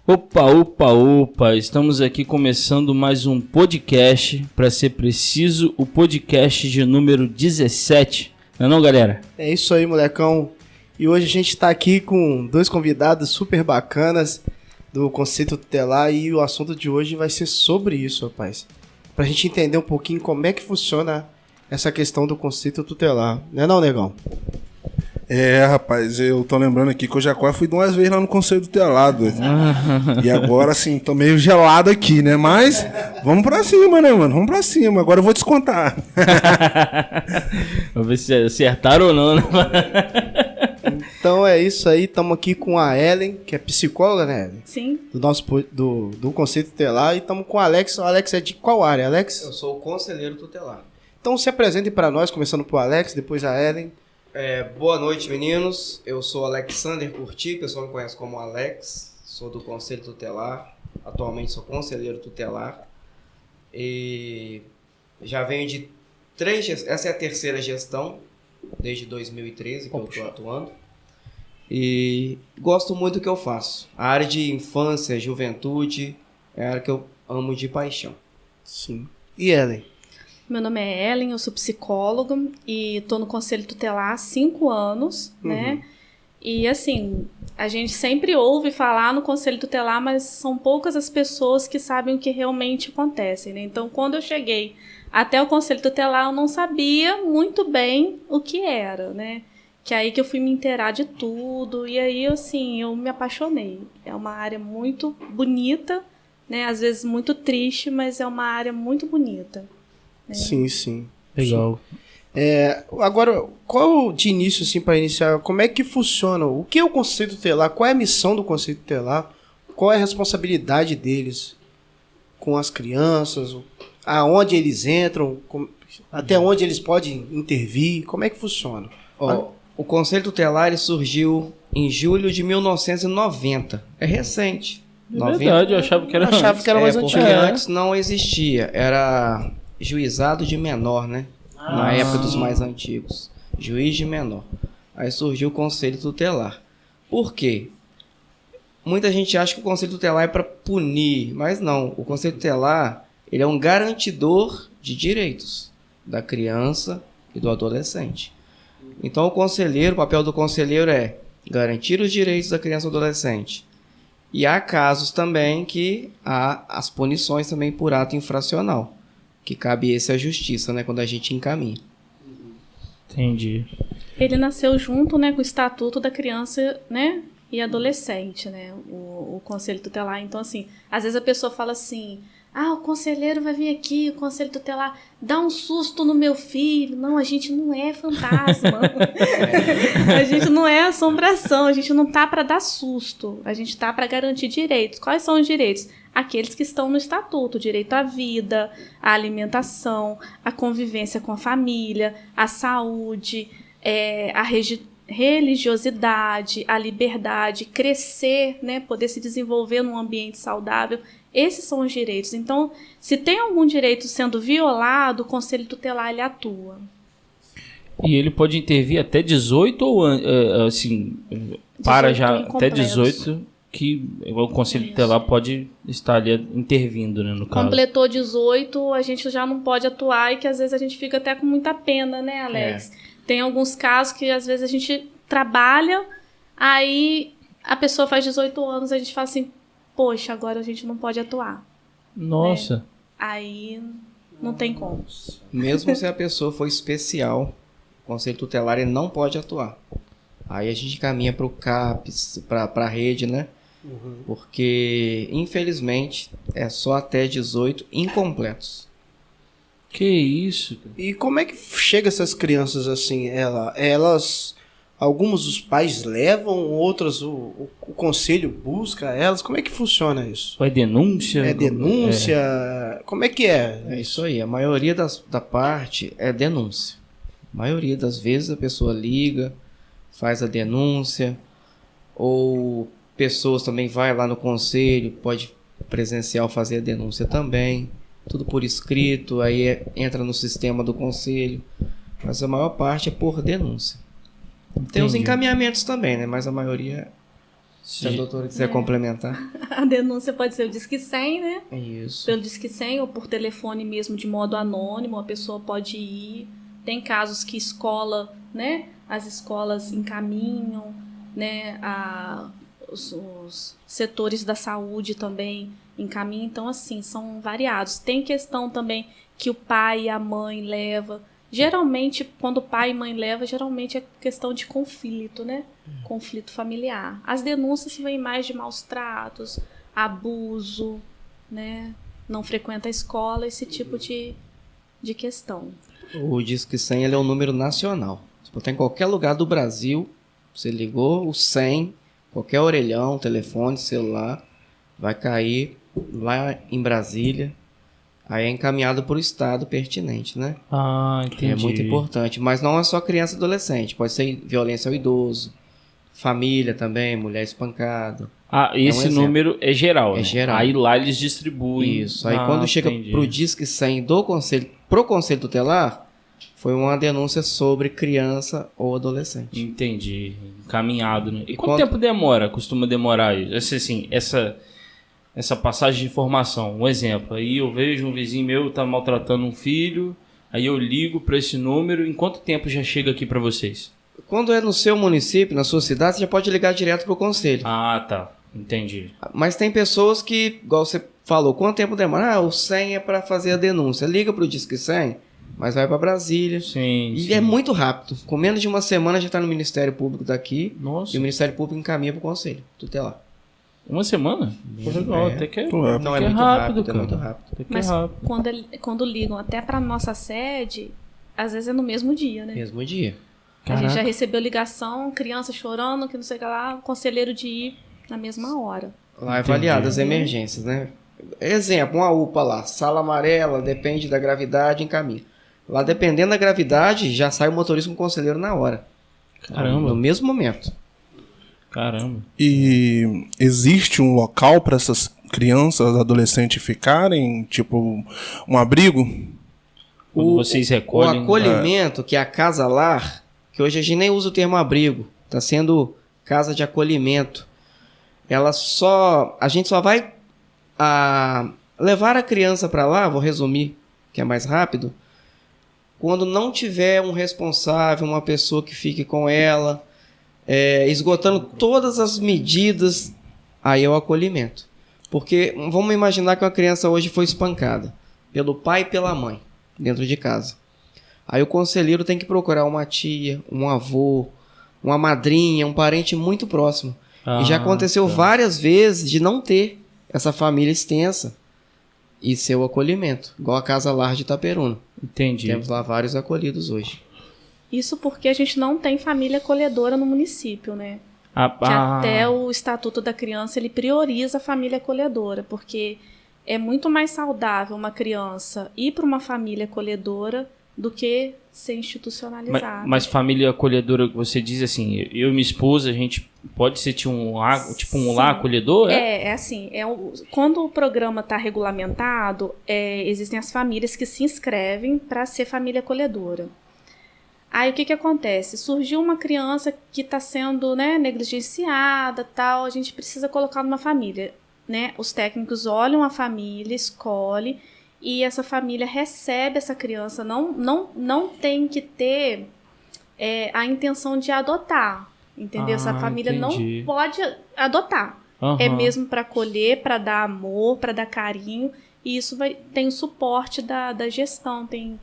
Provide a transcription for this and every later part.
Opa, opa, opa, estamos aqui começando mais um podcast, para ser preciso, o podcast de número 17, não é não, galera? É isso aí, molecão. E hoje a gente tá aqui com dois convidados super bacanas do Conceito Tutelar e o assunto de hoje vai ser sobre isso, rapaz. Pra gente entender um pouquinho como é que funciona essa questão do Conceito Tutelar, né não, negão? Rapaz, eu tô lembrando aqui que eu já quase fui de umas vezes lá no Conselho Tutelar, doido. E agora, assim, tô meio gelado aqui, né? Mas vamos pra cima, né, mano? Vamos pra cima. Agora eu vou descontar. Vamos ver se acertaram ou não, né? Então é isso aí, estamos aqui com a Ellen, que é psicóloga, né, Ellen? Sim. Do Conceito Tutelar, e estamos com o Alex. O Alex é de qual área, Alex? Eu sou o conselheiro tutelar. Então se apresente para nós, começando por Alex, depois a Ellen. Boa noite, meninos. Eu sou Alexander Curti, o pessoal me conhece como Alex. Sou do Conselho Tutelar. Atualmente sou conselheiro tutelar. E já venho de essa é a terceira gestão, desde 2013 que eu estou atuando. E gosto muito do que eu faço. A área de infância, juventude, é a área que eu amo de paixão. Sim. E Ellen? Meu nome é Ellen, eu sou psicóloga e estou no Conselho Tutelar há 5 anos, né? E assim, a gente sempre ouve falar no Conselho Tutelar, mas são poucas as pessoas que sabem o que realmente acontece, né? Então, quando eu cheguei até o Conselho Tutelar, eu não sabia muito bem o que era, né? Que é aí que eu fui me inteirar de tudo, e aí, assim, eu me apaixonei. É uma área muito bonita, né? Às vezes muito triste, mas é uma área muito bonita. Sim, sim. Legal. Agora, qual de início, assim, para iniciar, como é que funciona? O que é o Conceito Tutelar? Qual é a missão do Conceito Tutelar? Qual é a responsabilidade deles com as crianças? Aonde eles entram? Até onde eles podem intervir? Como é que funciona? O Conselho Tutelar ele surgiu em julho de 1990. É recente. É verdade, eu achava que era mais porque antigo. antes não existia. Era juizado de menor, né? Na época dos mais antigos. Juiz de menor. Aí surgiu o Conselho Tutelar. Por quê? Muita gente acha que o Conselho Tutelar é para punir, mas não. O Conselho Tutelar ele é um garantidor de direitos da criança e do adolescente. Então o papel do conselheiro é garantir os direitos da criança e do adolescente. E há casos também que há as punições também por ato infracional, que cabe esse à justiça, né, quando a gente encaminha. Entendi. Ele nasceu junto, né, com o Estatuto da Criança, né, e Adolescente, né, o Conselho Tutelar. Então, assim, às vezes a pessoa fala assim, o conselheiro vai vir aqui, o Conselho Tutelar dá um susto no meu filho. Não, a gente não é fantasma. A gente não é assombração, a gente não tá para dar susto. A gente tá para garantir direitos. Quais são os direitos? Aqueles que estão no Estatuto, o direito à vida, à alimentação, à convivência com a família, à saúde, à religiosidade, à liberdade, crescer, né, poder se desenvolver num ambiente saudável. Esses são os direitos. Então, se tem algum direito sendo violado, o Conselho Tutelar ele atua. E ele pode intervir até 18 ou assim, para já até 18 que o Conselho Tutelar pode estar ali intervindo, né, no caso. Completou 18, a gente já não pode atuar e que às vezes a gente fica até com muita pena, né, Alex? Tem alguns casos que às vezes a gente trabalha, aí a pessoa faz 18 anos, a gente fala assim, poxa, agora a gente não pode atuar. Nossa. Né? Aí não tem como. Mesmo se a pessoa for especial, o Conselho Tutelar ele não pode atuar. Aí a gente caminha para o CAPS, para a rede, né? Porque, infelizmente, é só até 18 incompletos. Que isso? E como é que chega essas crianças assim? Alguns dos pais levam, outras o conselho busca elas. Como é que funciona isso? É denúncia? É denúncia? Como é que é? É isso aí. A maioria da parte é denúncia. A maioria das vezes a pessoa liga, faz a denúncia, ou pessoas também vai lá no conselho, pode presencial fazer a denúncia também. Tudo por escrito, aí entra no sistema do conselho. Mas a maior parte é por denúncia. Tem os encaminhamentos também, né? Mas a maioria Se a doutora quiser complementar. A denúncia pode ser o Disque 100, né? Isso. Pelo Disque 100 ou por telefone mesmo, de modo anônimo, a pessoa pode ir. Tem casos que escola, né? As escolas encaminham, né? Os setores da saúde também encaminham. Então, assim, são variados. Tem questão também que o pai e a mãe levam. Geralmente, quando o pai e mãe levam, geralmente é questão de conflito, né? Conflito familiar. As denúncias vêm mais de maus tratos, abuso, né? Não frequenta a escola, esse tipo de questão. O Disque 100 ele é um número nacional. Se botar em qualquer lugar do Brasil, você ligou o 100, qualquer orelhão, telefone, celular, vai cair lá em Brasília. Aí é encaminhado para o estado pertinente, né? Ah, entendi. É muito importante. Mas não é só criança e adolescente. Pode ser violência ao idoso, família também, mulher espancada. Ah, esse número é geral, É né? geral. Aí lá eles distribuem. Isso. Aí quando chega pro Disque 100 do Conselho, pro Conselho Tutelar, foi uma denúncia sobre criança ou adolescente. Entendi. Encaminhado, né? E quanto tempo demora? Costuma demorar isso? Assim, essa passagem de informação. Um exemplo. Aí eu vejo um vizinho meu tá maltratando um filho, aí eu ligo para esse número. Em quanto tempo já chega aqui para vocês? Quando é no seu município, na sua cidade, você já pode ligar direto pro conselho. Ah, tá. Entendi. Mas tem pessoas que, igual você falou, quanto tempo demora? O 100 é para fazer a denúncia. Liga pro Disque 100, mas vai para Brasília. Sim, E sim. é muito rápido. Com menos de uma semana já tá no Ministério Público daqui. Nossa. E o Ministério Público encaminha pro conselho tutelar. Uma semana? Pô, legal. Até que é, Não, é até muito rápido, cara. é muito rápido. Até que Mas é rápido. quando ligam até para nossa sede, às vezes é no mesmo dia, né? Mesmo dia. A gente já Caraca. recebeu ligação, criança chorando, que não sei o que lá, o conselheiro de ir na mesma hora. Lá é avaliado as emergências, né? Exemplo, uma UPA lá, sala amarela, depende da gravidade, encaminha. Lá, dependendo da gravidade, já sai o motorista com o conselheiro na hora. Caramba. No mesmo momento. Caramba. E existe um local para essas crianças, adolescentes ficarem, tipo um abrigo? Quando vocês recolhem... O acolhimento, que é a casa-lar, que hoje a gente nem usa o termo abrigo, está sendo casa de acolhimento. A gente só vai levar a criança para lá, vou resumir, que é mais rápido, quando não tiver um responsável, uma pessoa que fique com ela, esgotando todas as medidas, aí é o acolhimento. Porque vamos imaginar que uma criança hoje foi espancada pelo pai e pela mãe, dentro de casa. Aí o conselheiro tem que procurar uma tia, um avô, uma madrinha, um parente muito próximo. E já aconteceu várias vezes de não ter essa família extensa e seu acolhimento, igual a Casa Lar de Itaperuna. Entendi. Temos lá vários acolhidos hoje. Isso porque a gente não tem família acolhedora no município, né? Que até o Estatuto da Criança, ele prioriza a família acolhedora, porque é muito mais saudável uma criança ir para uma família acolhedora do que ser institucionalizada. Mas família acolhedora, você diz assim, eu e minha esposa, a gente pode ser tipo um lar acolhedor? É assim, quando o programa está regulamentado, existem as famílias que se inscrevem para ser família acolhedora. Aí o que acontece? Surgiu uma criança que está sendo, né, negligenciada, tal, a gente precisa colocar numa família, né? Os técnicos olham a família, escolhem, e essa família recebe essa criança, não tem que ter a intenção de adotar, entendeu? Essa família entendi. não pode adotar. Uhum. É mesmo para acolher, para dar amor, para dar carinho, e isso tem o suporte da gestão, tem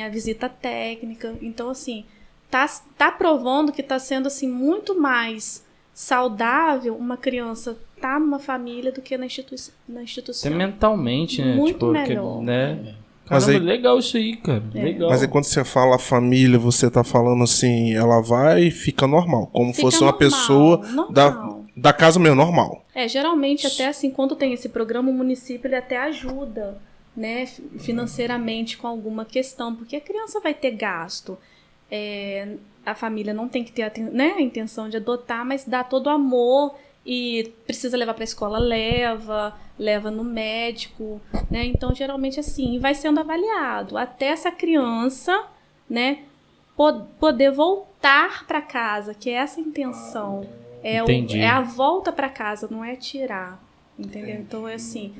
a visita técnica. Então, assim, tá provando que tá sendo assim, muito mais saudável uma criança tá numa família do que na instituição. Até mentalmente, né? Muito tipo, melhor. Né? Mas Caramba, aí- legal isso aí, cara. Legal. Mas aí quando você fala família, você tá falando assim, ela vai e fica normal, como Fica fosse uma normal, pessoa normal. da casa mesmo, normal. Geralmente até assim, quando tem esse programa, o município ele até ajuda, né, financeiramente com alguma questão, porque a criança vai ter gasto. A família não tem que ter a intenção de adotar, mas dá todo o amor e precisa levar para a escola, leva no médico, né? Então, geralmente assim, vai sendo avaliado até essa criança, né, poder voltar para casa, que é essa intenção. Entendi. a volta para casa, não é tirar, entendeu? Então é assim.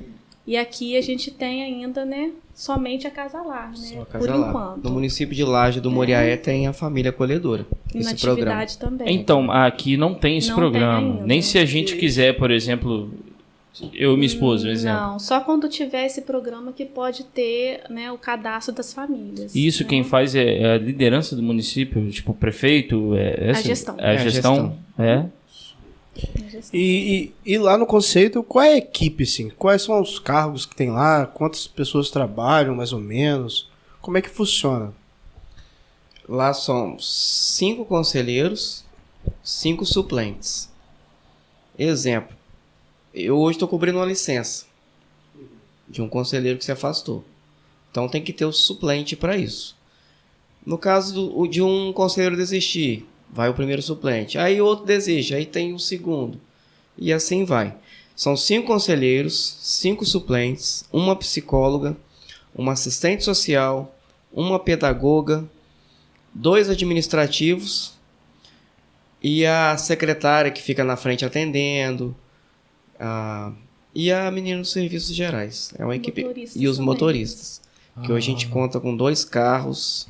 E aqui a gente tem ainda, né, somente a Casa Lar, né? Só a Casa por Lar. enquanto. No município de Laje do Moriaé tem a família acolhedora. E Esse na programa. atividade também. Então, aqui não tem esse Não programa. tem ainda. Nem se a gente quiser, por exemplo, eu e minha esposa, um exemplo. Não, só quando tiver esse programa que pode ter, né, o cadastro das famílias. Isso né? quem faz é a liderança do município, tipo o prefeito, A gestão. É a gestão. É. E lá no conceito, qual é a equipe, assim? Quais são os cargos que tem lá? Quantas pessoas trabalham, mais ou menos? Como é que funciona? Lá são 5 conselheiros, 5 suplentes. Exemplo, eu hoje estou cobrindo uma licença de um conselheiro que se afastou. Então tem que ter o suplente para isso. No caso de um conselheiro desistir, vai o primeiro suplente. Aí outro desiste, aí tem o segundo. E assim vai. São 5 conselheiros, 5 suplentes, uma psicóloga, uma assistente social, uma pedagoga, 2 administrativos e a secretária que fica na frente atendendo, e a menina dos serviços gerais. É uma equipe. E os motoristas. Que hoje a gente conta com 2 carros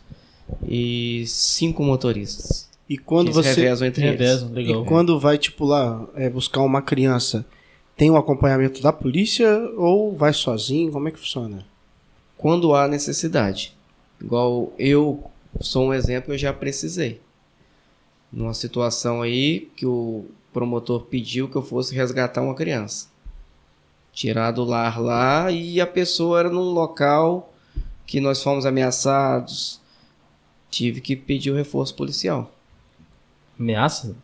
e 5 motoristas. E quando que se você revezam entre eles. Legal. E quando vai, tipo, lá buscar uma criança, tem um acompanhamento da polícia ou vai sozinho? Como é que funciona? Quando há necessidade. Igual eu sou um exemplo, eu já precisei. Numa situação aí que o promotor pediu que eu fosse resgatar uma criança. Tirar do lar lá, e a pessoa era num local que nós fomos ameaçados. Tive que pedir o reforço policial. Ameaça?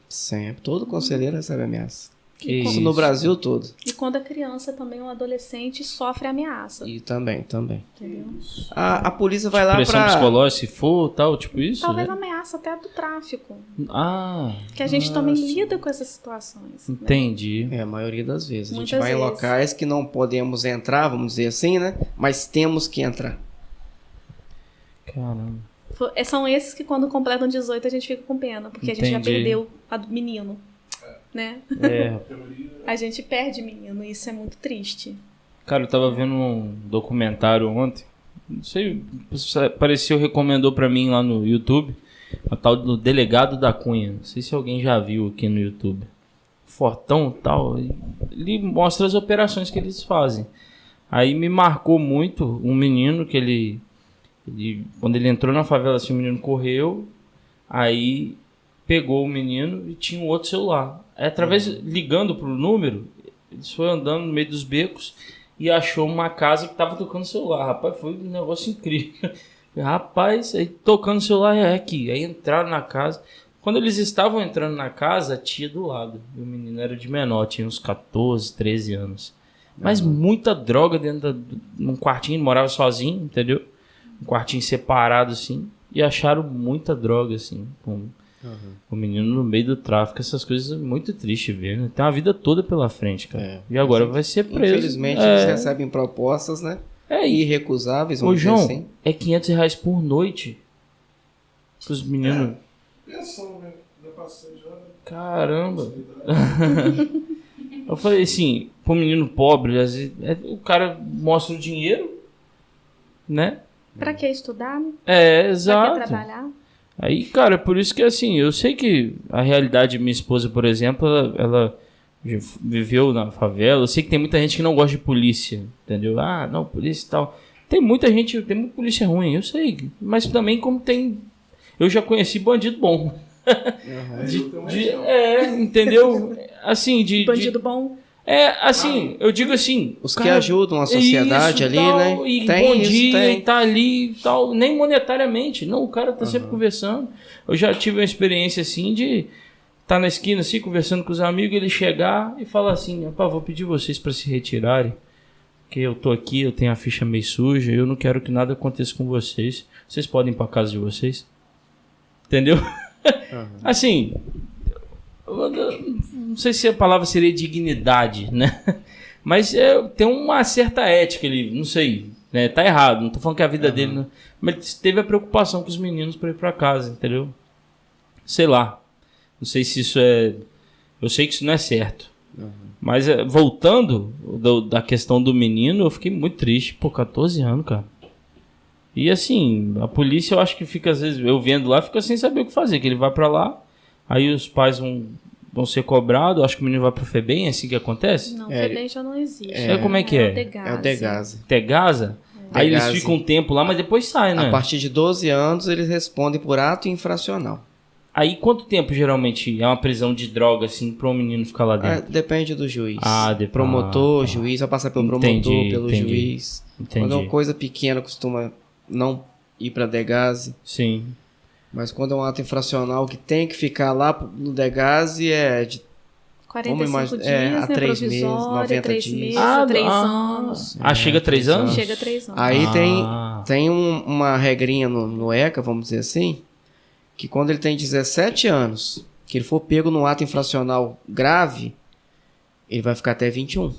Sempre. Todo conselheiro recebe ameaça. Que Isso no Brasil todo. E quando a criança também, um adolescente, sofre ameaça. E também. Entendeu? A polícia vai lá Pressão pra... psicológica, se for, tal, tipo isso? Talvez né? ameaça até do tráfico. Que Que a gente também lida com essas situações. né? Entendi. A maioria das vezes. A gente Muitas vai em vezes. locais que não podemos entrar, vamos dizer assim, né? Mas temos que entrar. Caramba. São esses que quando completam 18 a gente fica com pena, porque a gente já Entendi. perdeu a do menino, né? É. A gente perde menino e isso é muito triste. Cara, eu tava vendo um documentário ontem. Não sei, apareceu, recomendou pra mim lá no YouTube. A tal do Delegado da Cunha. Não sei se alguém já viu aqui no YouTube. Fortão e tal. Ele mostra as operações que eles fazem. Aí me marcou muito um menino que ele quando ele entrou na favela, assim, o menino correu. Aí pegou o menino e tinha um outro celular. Aí, ligando pro número, eles foram andando no meio dos becos e achou uma casa que tava tocando celular. Rapaz, foi um negócio incrível. Rapaz, aí tocando celular aqui. Aí entraram na casa. Quando eles estavam entrando na casa, a tia do lado. E o menino era de menor, tinha uns 14, 13 anos. Mas muita droga dentro num quartinho, morava sozinho, entendeu? Um quartinho separado, assim. E acharam muita droga, assim. O menino no meio do tráfico. Essas coisas é muito triste ver, né? Tem uma vida toda pela frente, cara. E agora vai ser preso. Infelizmente, eles recebem propostas, né? Irrecusáveis, vamos dizer João, assim. é R$500 por noite. Os meninos... Pensão, né? Já passei já. Caramba. Eu falei assim, pro menino pobre, às vezes, o cara mostra o dinheiro, né? Pra que estudar, né? É, Pra exato. que trabalhar? Aí, cara, por isso que assim, eu sei que a realidade de minha esposa, por exemplo, ela viveu na favela. Eu sei que tem muita gente que não gosta de polícia, entendeu? Ah, não, polícia e tal. Tem muita muita polícia ruim, eu sei. Mas também como tem... Eu já conheci bandido bom. Entendeu? Assim, Bandido bom. Assim, eu digo assim... Os cara, que ajudam a sociedade ali, tal, né? E Tem bom isso, dia, tem. e tá ali e tal. Nem monetariamente. Não, o cara tá sempre conversando. Eu já tive uma experiência assim de... Tá na esquina assim, conversando com os amigos, ele chegar e falar assim: rapaz, vou pedir vocês pra se retirarem. Porque eu tô aqui, eu tenho a ficha meio suja, eu não quero que nada aconteça com vocês. Vocês podem ir pra casa de vocês? Entendeu? Assim... Não sei se a palavra seria dignidade, né? Mas tem uma certa ética ali, não sei, né? Tá errado, não tô falando que a vida dele... Não... Mas teve a preocupação com os meninos pra ir pra casa, entendeu? Sei lá. Não sei se isso é Eu sei que isso não é certo. Mas voltando da questão do menino, eu fiquei muito triste. Pô, 14 anos, cara. E assim, a polícia eu acho que fica, às vezes, eu vendo lá, fica sem saber o que fazer. Que ele vai pra lá, aí os pais vão ser cobrados. Acho que o menino vai pro FEBEM, é assim que acontece? Não, o FEBEM já não existe. Como é que é? É o DEGASE. Tegasa? Aí eles ficam um tempo lá, mas depois saem, né? A partir de 12 anos, eles respondem por ato infracional. Aí quanto tempo, geralmente, é uma prisão de droga, assim, pra um menino ficar lá dentro? Depende do juiz. Promotor, juiz, vai passar pelo promotor, pelo juiz. Entendi. Quando é uma coisa pequena, costuma não ir pra DEGASE. Sim. Mas quando é um ato infracional que tem que ficar lá no DEGASE, é de 45 dias, a 3 meses, 90 3 dias. meses, 3 anos. Chega a 3 anos? Chega a 3 anos. Aí tem uma regrinha no ECA, vamos dizer assim, que quando ele tem 17 anos, que ele for pego num ato infracional grave, ele vai ficar até 21.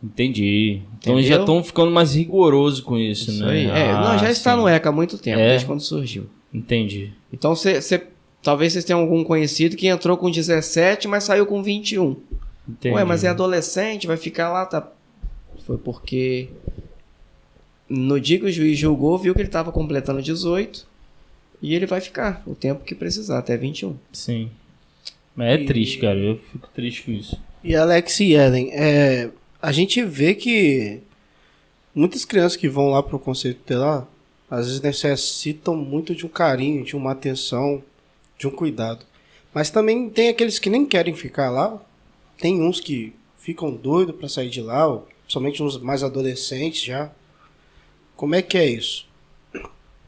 Entendi. Então eles já estão ficando mais rigorosos com isso, né? Aí. Já está no ECA há muito tempo, desde quando surgiu. Entendi. Então talvez vocês tenham algum conhecido que entrou com 17, mas saiu com 21. Entendi. Ué, mas é adolescente, vai ficar lá, tá? Foi porque no dia que o juiz julgou, viu que ele estava completando 18 e ele vai ficar o tempo que precisar, até 21. Sim. Mas é triste, cara. Eu fico triste com isso. E Alex e Ellen, a gente vê que muitas crianças que vão lá pro conselho tutelar, às vezes necessitam muito de um carinho, de uma atenção, de um cuidado. Mas também tem aqueles que nem querem ficar lá. Tem uns que ficam doidos para sair de lá, principalmente uns mais adolescentes já. Como é que é isso?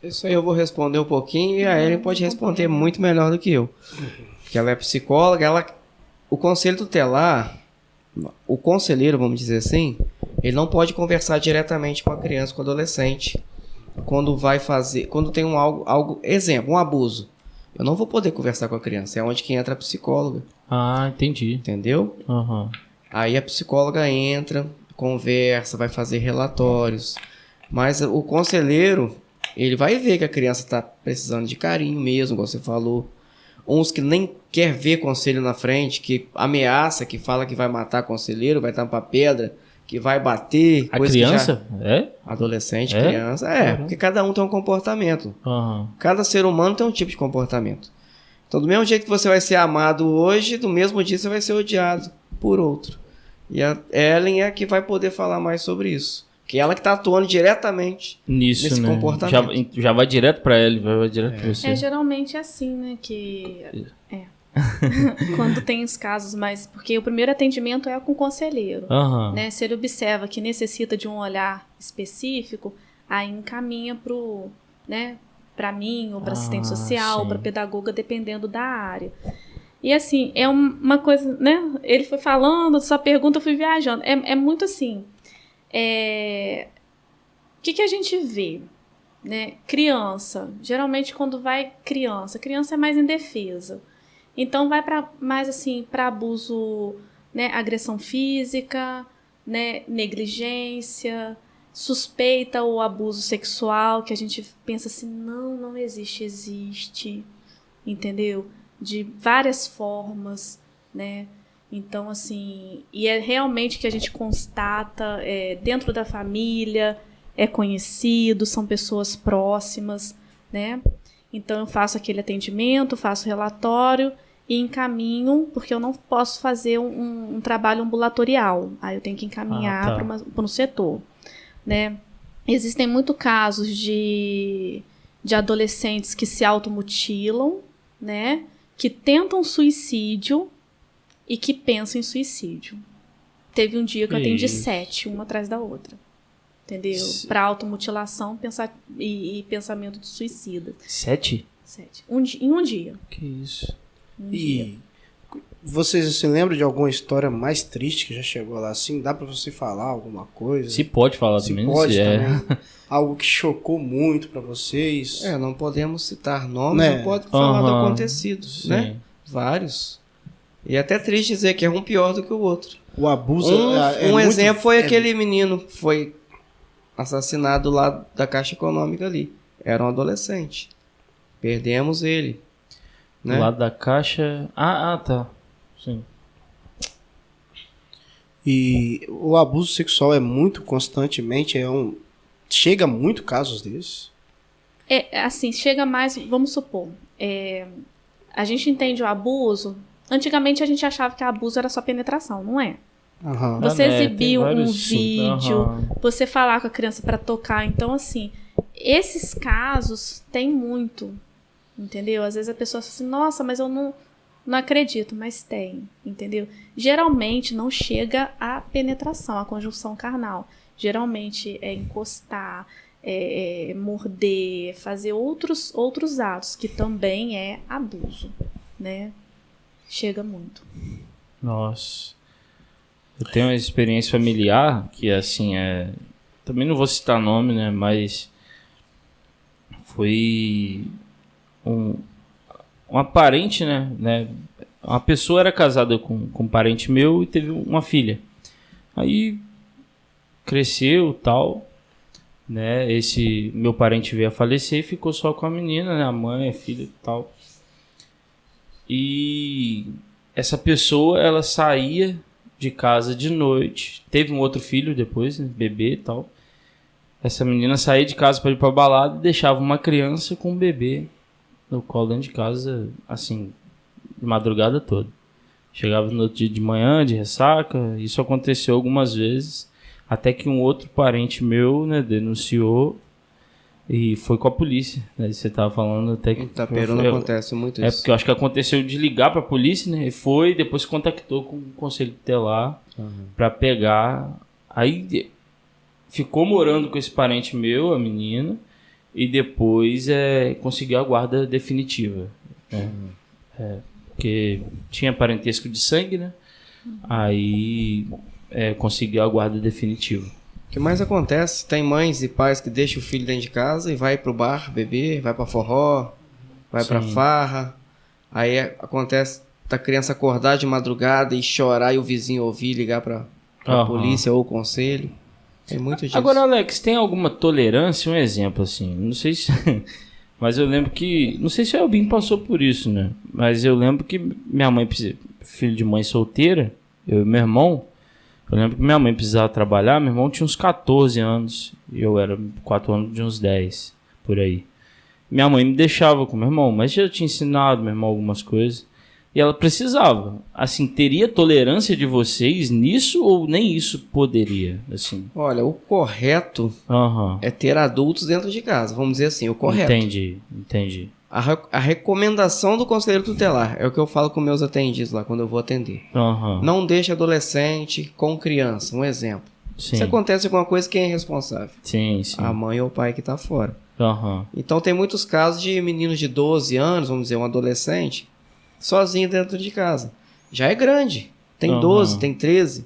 Isso aí eu vou responder um pouquinho e a Ellen pode responder muito melhor do que eu. Porque ela é psicóloga, o conselho tutelar, o conselheiro, vamos dizer assim, ele não pode conversar diretamente com a criança, com o adolescente, quando tem exemplo, um abuso. Eu não vou poder conversar com a criança, é onde que entra a psicóloga. Entendi. Entendeu? Uhum. Aí a psicóloga entra, conversa, vai fazer relatórios. Mas o conselheiro, ele vai ver que a criança está precisando de carinho mesmo, como você falou. Uns que nem quer ver conselho na frente, que ameaça, que fala que vai matar conselheiro, vai tampar pedra, que vai bater. A criança? Adolescente, criança. Porque cada um tem um comportamento. Uhum. Cada ser humano tem um tipo de comportamento. Então, do mesmo jeito que você vai ser amado hoje, do mesmo dia você vai ser odiado por outro. E a Ellen é a que vai poder falar mais sobre isso. Que ela que está atuando diretamente nesse comportamento. Já vai direto para ela, vai direto para você. Geralmente é assim, né? Quando tem os casos mais... Porque o primeiro atendimento é com o conselheiro. Uhum. Né? Se ele observa que necessita de um olhar específico, aí encaminha para mim, ou para assistente social, ou para pedagoga, dependendo da área. E assim, é uma coisa, né? Ele foi falando, sua pergunta, eu fui viajando. É muito assim... O que a gente vê, né? Criança, geralmente quando vai criança é mais indefesa, então vai mais assim para abuso, né? Agressão física, né? Negligência, suspeita ou abuso sexual, que a gente pensa assim, não existe, entendeu? De várias formas, né? Então, assim, e é realmente que a gente constata dentro da família, é conhecido, são pessoas próximas, né? Então, eu faço aquele atendimento, faço relatório e encaminho, porque eu não posso fazer um trabalho ambulatorial. Aí eu tenho que encaminhar para um setor, né? Existem muitos casos de adolescentes que se automutilam, né? Que tentam suicídio e que pensam em suicídio. Teve um dia que eu atendi 7, uma atrás da outra. Entendeu? Para automutilação e pensamento de suicida. 7? 7. Em um dia. Que isso. E vocês se lembram de alguma história mais triste que já chegou lá assim? Dá para você falar alguma coisa? Se pode falar também. Pode também. Algo que chocou muito para vocês? Não podemos citar nomes, não pode falar do acontecido, né? Vários. E é até triste dizer que é um pior do que o outro. O abuso exemplo foi aquele menino que foi assassinado lá da Caixa Econômica ali. Era um adolescente. Perdemos ele. Né? Lá da Caixa... tá. Sim. E o abuso sexual é muito constantemente, chega muito casos desses. Assim, chega mais, vamos supor, a gente entende o abuso, antigamente a gente achava que abuso era só penetração, não é? Uhum. Você exibir um sim. vídeo, você falar com a criança para tocar, então assim, esses casos tem muito, entendeu? Às vezes a pessoa fala assim, nossa, mas eu não acredito, mas tem, entendeu? Geralmente não chega à penetração, à conjunção carnal. Geralmente é encostar, morder, fazer outros atos, que também é abuso, né? Chega muito. Nossa. Eu tenho uma experiência familiar que, assim, também não vou citar nome, né? Mas foi uma parente, né? Uma pessoa era casada com um parente meu e teve uma filha. Aí cresceu tal, né? Esse meu parente veio a falecer e ficou só com a menina, né? A mãe, a filha e tal. E essa pessoa, ela saía de casa de noite. Teve um outro filho depois, né? Bebê e tal. Essa menina saía de casa para ir pra balada e deixava uma criança com um bebê no colo dentro de casa, assim, de madrugada toda. Chegava no outro dia de manhã, de ressaca. Isso aconteceu algumas vezes. Até que um outro parente meu, né, denunciou e foi com a polícia, né? Você tava falando até que... Em Itaperuna acontece muito isso. Porque eu acho que aconteceu de ligar pra polícia, né? E foi, depois contactou com o conselho tutelar pra pegar. Aí ficou morando com esse parente meu, a menina, e depois conseguiu a guarda definitiva. Né? Porque tinha parentesco de sangue, né? Aí conseguiu a guarda definitiva. O que mais acontece? Tem mães e pais que deixam o filho dentro de casa e vai pro bar beber, vai pra forró, vai pra farra. Aí acontece da criança acordar de madrugada e chorar e o vizinho ouvir, ligar pra polícia ou o conselho. Tem muito disso. Agora, Alex, tem alguma tolerância? Um exemplo, assim, não sei se... Mas eu lembro que... Não sei se o Elbim passou por isso, né? Mas eu lembro que minha mãe, filho de mãe solteira, eu e meu irmão... Eu lembro que minha mãe precisava trabalhar, meu irmão tinha uns 14 anos, e eu era 4 anos de uns 10, por aí. Minha mãe me deixava com meu irmão, mas já tinha ensinado meu irmão algumas coisas, e ela precisava. Assim, teria tolerância de vocês nisso, ou nem isso poderia, assim? Olha, o correto é ter adultos dentro de casa, vamos dizer assim, o correto. Entendi. A recomendação do conselheiro tutelar é o que eu falo com meus atendidos lá quando eu vou atender. Não deixe adolescente com criança, um exemplo. Sim. Se acontece alguma coisa, quem é responsável? Sim. A mãe ou o pai que está fora. Então tem muitos casos de meninos de 12 anos, vamos dizer, um adolescente, sozinho dentro de casa. Já é grande, tem 12, tem 13,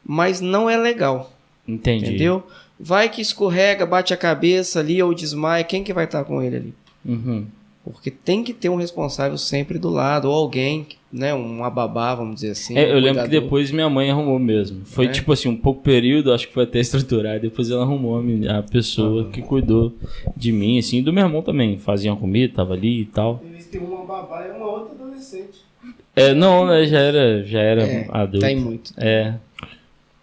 mas não é legal. Entendi. Entendeu? Vai que escorrega, bate a cabeça ali ou desmaia, quem que vai estar com ele ali? Porque tem que ter um responsável sempre do lado, ou alguém, né, uma babá, vamos dizer assim. Eu lembro que depois minha mãe arrumou mesmo. Foi tipo assim, um pouco período, acho que foi até estruturar. Depois ela arrumou a pessoa que cuidou de mim, assim, e do meu irmão também. Faziam comida, tava ali e tal. Eles têm uma babá e uma outra adolescente. Não, né, já era adulto. Tem muito.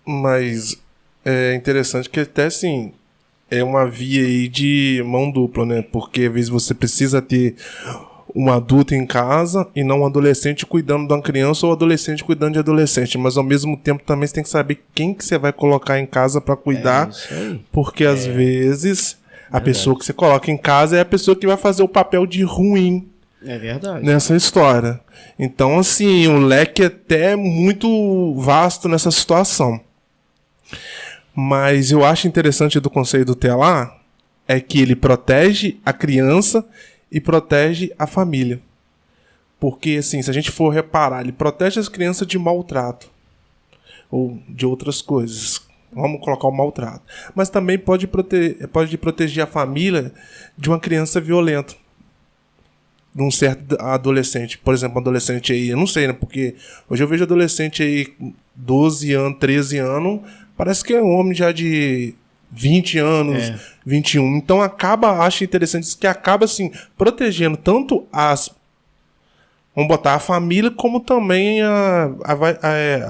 Mas é interessante que até assim... É uma via aí de mão dupla, né? Porque às vezes você precisa ter um adulto em casa e não um adolescente cuidando de uma criança ou um adolescente cuidando de adolescente. Mas ao mesmo tempo também você tem que saber quem que você vai colocar em casa para cuidar. Porque às vezes a pessoa que você coloca em casa é a pessoa que vai fazer o papel de ruim. É verdade. Nessa história. Então, assim, o leque é até muito vasto nessa situação. Mas eu acho interessante do conselho tutelar é que ele protege a criança e protege a família. Porque, assim, se a gente for reparar, ele protege as crianças de maltrato ou de outras coisas. Vamos colocar o maltrato. Mas também pode proteger a família de uma criança violenta. De um certo adolescente. Por exemplo, um adolescente aí, eu não sei, né? Porque hoje eu vejo adolescente aí, 12 anos, 13 anos... Parece que é um homem já de 20 anos, 21. Então acho interessante isso, que acaba assim, protegendo tanto Vamos botar a família como também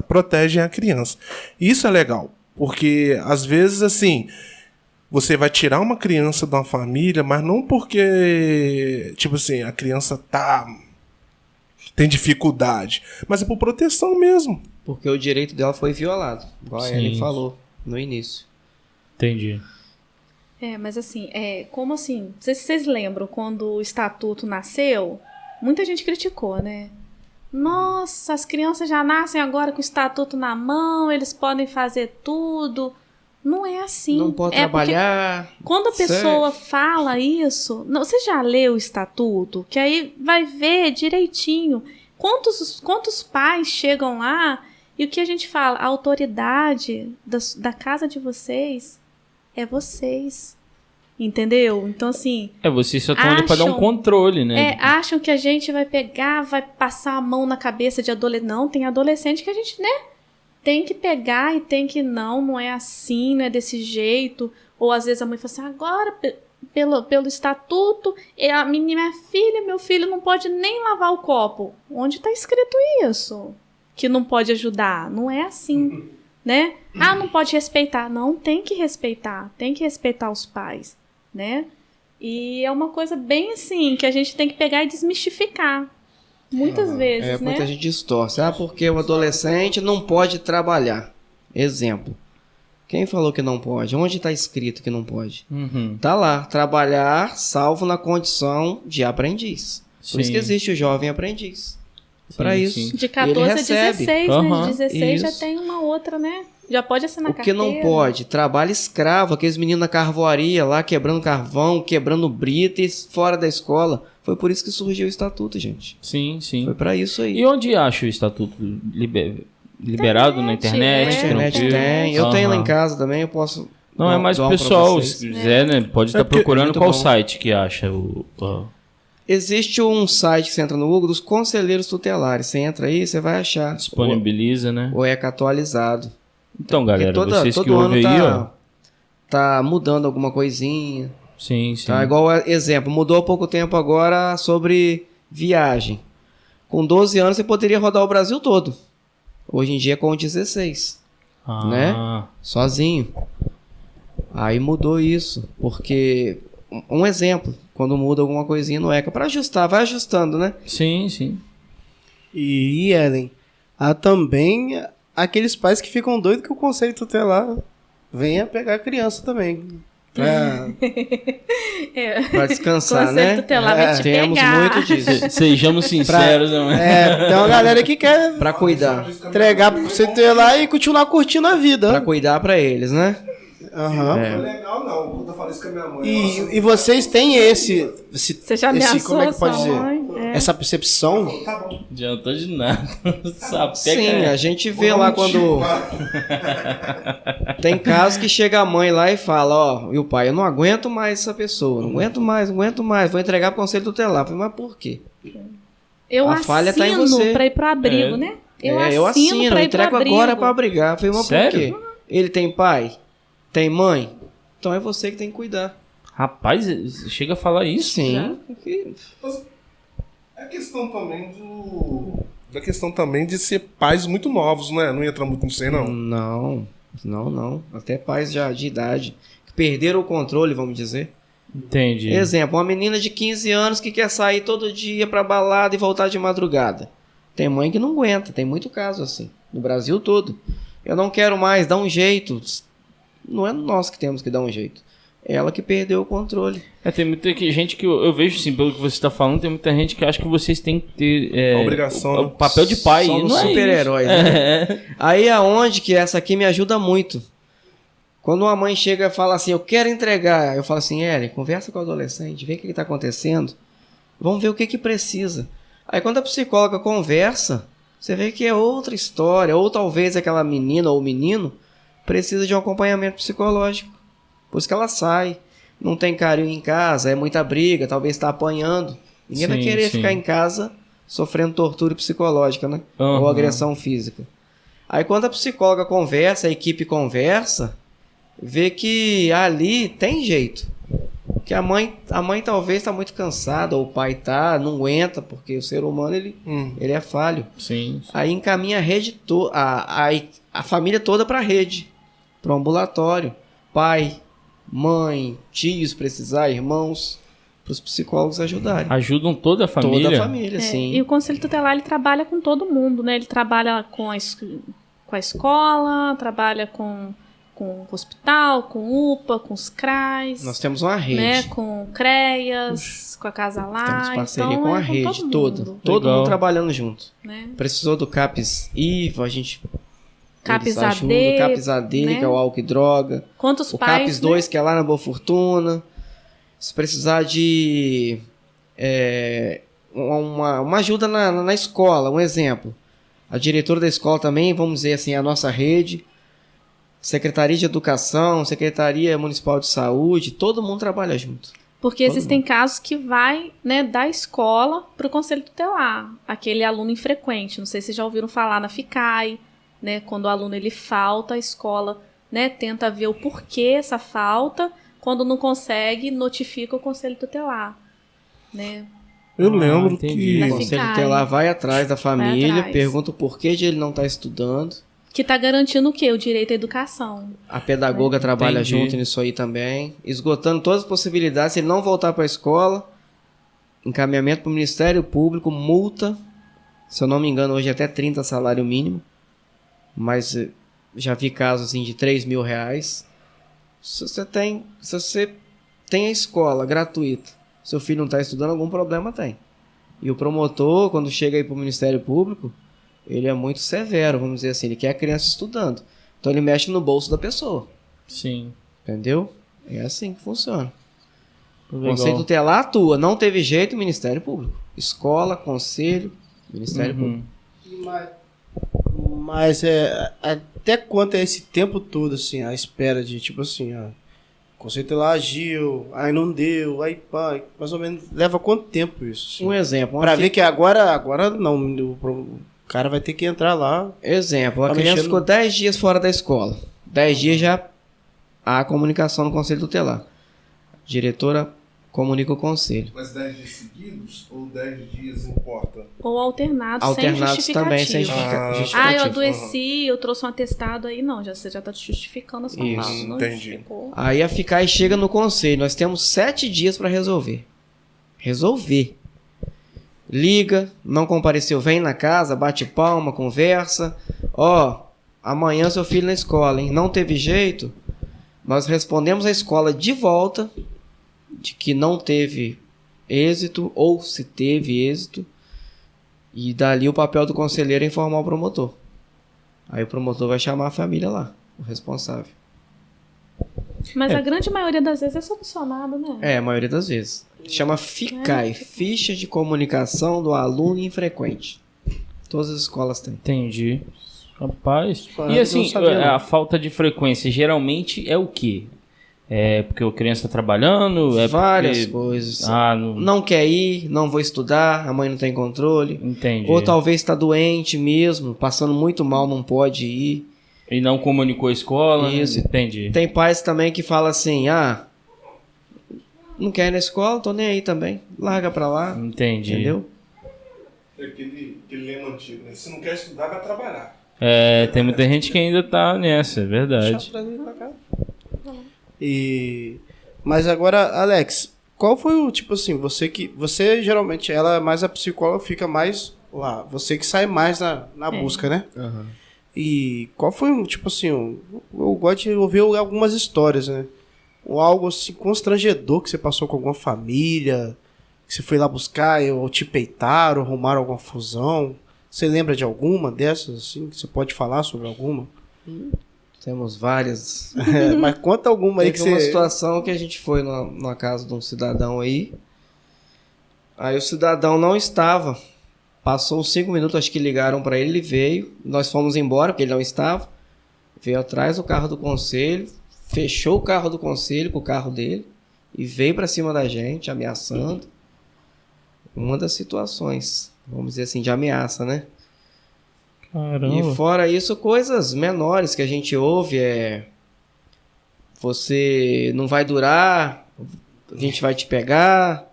protegem a criança. Isso é legal, porque às vezes assim, você vai tirar uma criança de uma família, mas não porque, tipo assim, a criança tem dificuldade, mas é por proteção mesmo. Porque o direito dela foi violado, igual a Ellen falou no início. Entendi. Mas assim, como assim? Não sei se vocês lembram, quando o estatuto nasceu, muita gente criticou, né? Nossa, as crianças já nascem agora com o estatuto na mão, eles podem fazer tudo. Não é assim. Não pode trabalhar. Quando a pessoa fala isso, você já leu o estatuto? Que aí vai ver direitinho quantos pais chegam lá e o que a gente fala, a autoridade da casa de vocês é vocês. Entendeu? Então, assim... vocês só estão ali pra dar um controle, né? Acham que a gente vai pegar, vai passar a mão na cabeça de adolescente. Não, tem adolescente que a gente, né? Tem que pegar e tem que não é assim, não é desse jeito. Ou às vezes a mãe fala assim, agora, pelo estatuto, a minha filha, meu filho não pode nem lavar o copo. Onde está escrito isso? Que não pode ajudar. Não é assim, né? Não pode respeitar. Não, tem que respeitar os pais, né? E é uma coisa bem assim, que a gente tem que pegar e desmistificar. Muitas vezes, né? Muita gente distorce. Porque o adolescente não pode trabalhar. Exemplo. Quem falou que não pode? Onde está escrito que não pode? Tá lá. Trabalhar salvo na condição de aprendiz. Por isso que existe o jovem aprendiz. Para isso. Sim. De 14 a 16, né? De 16 já tem uma outra, né? Já pode assinar carteira. O que não pode? Trabalho escravo. Aqueles meninos na carvoaria lá, quebrando carvão, quebrando brita fora da escola. Foi por isso que surgiu o estatuto, gente. Sim. Foi pra isso aí. E onde acha o estatuto liberado na internet? Na internet tem. Eu tenho lá em casa também, eu posso... Não, é mais o pessoal, se quiser, né? Pode estar procurando qual site que acha Existe um site que você entra no Google dos conselheiros tutelares. Você entra aí, você vai achar. Disponibiliza, né? O ECA atualizado. Então, galera, vocês que ouvem aí, ó. Tá mudando alguma coisinha. Sim. Tá, igual exemplo, mudou há pouco tempo agora sobre viagem. Com 12 anos você poderia rodar o Brasil todo. Hoje em dia com 16. Né? Sozinho. Aí mudou isso. Porque, um exemplo, quando muda alguma coisinha no ECA, para ajustar, vai ajustando, né? Sim. E Ellen, há também aqueles pais que ficam doidos que o conselho tutelar venha pegar a criança também. Pra descansar, conselho né? tutelar vai te Temos pegar. muito disso. Sejamos sinceros, né? Tem uma galera que quer Pra cuidar. entregar pro conselho tutelar e continuar curtindo a vida. Pra cuidar pra eles, né? Não é legal, não. Quando eu falei isso com a minha mãe. E vocês têm Você já ameaçou como é que pode sua dizer? mãe? Essa percepção? Adiantou de nada. Sim, a gente vê lá quando... Tem casos que chega a mãe lá e fala, e o pai, eu não aguento mais essa pessoa, não aguento mais, vou entregar pro conselho tutelar. Eu falei, mas por quê? Eu A falha tá em você. pra ir pro abrigo, né? Eu assino, eu entrego agora pra abrigar. Eu falei, mas Sério? por quê? Ele tem pai? Tem mãe? Então é você que tem que cuidar. Rapaz, chega a falar isso? Sim. É questão também da questão também de ser pais muito novos, né? Não entra muito nisso aí, não. Não. Até pais já de idade que perderam o controle, vamos dizer. Entendi. Exemplo, uma menina de 15 anos que quer sair todo dia pra balada e voltar de madrugada. Tem mãe que não aguenta, tem muito caso assim, no Brasil todo. Eu não quero mais, dá um jeito. Não é nós que temos que dar um jeito. É ela que perdeu o controle. Tem muita gente que eu vejo, assim, pelo que você está falando, tem muita gente que acha que vocês têm que ter a obrigação, o papel de pai. Somos não é super-heróis, né? Aí é onde que essa aqui me ajuda muito. Quando uma mãe chega e fala assim, eu quero entregar. Eu falo assim, Ellen, conversa com o adolescente, vê o que está acontecendo. Vamos ver o que precisa. Aí quando a psicóloga conversa, você vê que é outra história. Ou talvez aquela menina ou menino precisa de um acompanhamento psicológico. Por isso que ela sai, não tem carinho em casa, é muita briga, talvez está apanhando. Ninguém vai querer ficar em casa sofrendo tortura psicológica, né? Ou agressão física. Aí quando a psicóloga conversa, a equipe conversa, vê que ali tem jeito. Porque a mãe talvez está muito cansada, ou o pai não aguenta, porque o ser humano ele é falho. Sim. Aí encaminha a rede a família toda para a rede, para o ambulatório. Pai, mãe, tios, precisar, irmãos, para os psicólogos ajudarem. Ajudam toda a família? Toda a família, sim. E o Conselho Tutelar, ele trabalha com todo mundo, né? Ele trabalha com a escola, trabalha com o hospital, com o UPA, com os CRAs. Nós temos uma rede. Né? Com o CREAS, com a Casa Lá. Temos parceria então, com a rede toda. Todo Legal. mundo trabalhando junto. Né? Precisou do CAPS IVA, a gente... CAPS eles ajudam, AD, CAPS AD, né? que é o álcool e droga. Quantos O pais, CAPS 2, que é lá na Boa Fortuna. Se precisar de uma ajuda na escola, um exemplo. A diretora da escola também, vamos dizer assim, a nossa rede. Secretaria de Educação, Secretaria Municipal de Saúde, todo mundo trabalha junto. Porque existem casos que vai, né, da escola para o Conselho Tutelar. Aquele aluno infrequente. Não sei se já ouviram falar na FICAI, né? Quando o aluno ele falta, a escola, né, tenta ver o porquê essa falta. Quando não consegue, notifica o Conselho Tutelar, né? Eu lembro entendi. que... O Conselho Tutelar vai atrás da família, atrás. pergunta o porquê de ele não estar estudando. Que está garantindo o quê? O direito à educação. A pedagoga trabalha Entendi. junto nisso aí também, esgotando todas as possibilidades. Se ele não voltar para a escola, encaminhamento para o Ministério Público, multa, se eu não me engano, hoje é até 30 salário mínimo, mas já vi casos assim, de R$3.000. Se você tem a escola gratuita, seu filho não está estudando, algum problema tem. E o promotor, quando chega aí para o Ministério Público, ele é muito severo, vamos dizer assim, ele quer a criança estudando. Então ele mexe no bolso da pessoa. Sim. Entendeu? É assim que funciona. O Legal. Conselho Tutelar atua. Não teve jeito, Ministério Público. Escola, Conselho, Ministério Público. Mas até quanto é esse tempo todo, assim, a espera de, tipo assim, o Conselho Tutelar agiu, aí não deu, aí pá, mais ou menos, leva quanto tempo isso? Assim? Um exemplo. Pra ver que agora não, o cara vai ter que entrar lá. Exemplo, a Tá criança mexendo- ficou 10 dias fora da escola. 10 dias já há comunicação no Conselho Tutelar. A diretora comunica o conselho. Mas 10 dias seguidos ou 10 dias importa? Ou alternados, Alternados sem também, sem justificativa. justificativa. Ah, eu adoeci, eu trouxe um atestado aí. Não, você já está justificando a sua Isso, falta. Não entendi. justificou. Aí a FICAI chega no conselho. Nós temos 7 dias para resolver. Resolver. Liga, não compareceu, vem na casa, bate palma, conversa. Amanhã seu filho na escola, hein? Não teve jeito. Nós respondemos à escola de volta de que não teve êxito ou se teve êxito. E dali o papel do conselheiro é informar o promotor. Aí o promotor vai chamar a família lá, o responsável. Mas a grande maioria das vezes é solucionado, né? É, a maioria das vezes. Chama FICAI, Ficha de Comunicação do Aluno Infrequente. Todas as escolas têm. Entendi. Rapaz. Ah, E assim, não sabia, não. a falta de frequência geralmente é o quê? É porque a criança está trabalhando? É Várias porque... coisas. não... Não quer ir, não vou estudar, a mãe não tem controle. Entendi. Ou talvez está doente mesmo, passando muito mal, não pode ir. E não comunicou a escola? Isso. Né? Entendi. Tem pais também que falam assim, não quer ir na escola, tô nem aí também. Larga pra lá, Entendi. entendeu? É aquele lema antigo, né? Se não quer estudar, vai trabalhar. Tem muita gente que ainda tá nessa, é verdade. Mas agora, Alex, qual foi o, tipo assim, você geralmente, ela é mais a psicóloga, fica mais lá, você que sai mais na busca, né? E qual foi, tipo assim, eu gosto de ouvir algumas histórias, né? Ou algo assim constrangedor que você passou com alguma família, que você foi lá buscar, ou te peitaram, arrumaram alguma fusão. Você lembra de alguma dessas, assim, que você pode falar sobre alguma? Temos várias. Mas conta alguma aí que Teve uma você... situação que a gente foi numa casa de um cidadão aí. Aí o cidadão não estava. Passou uns 5 minutos, acho que ligaram para ele, ele veio. Nós fomos embora, porque ele não estava. Veio atrás do carro do conselho, fechou o carro do conselho com o carro dele e veio para cima da gente, ameaçando. Uma das situações, vamos dizer assim, de ameaça, né? Caramba. E fora isso, coisas menores que a gente ouve você não vai durar, a gente vai te pegar.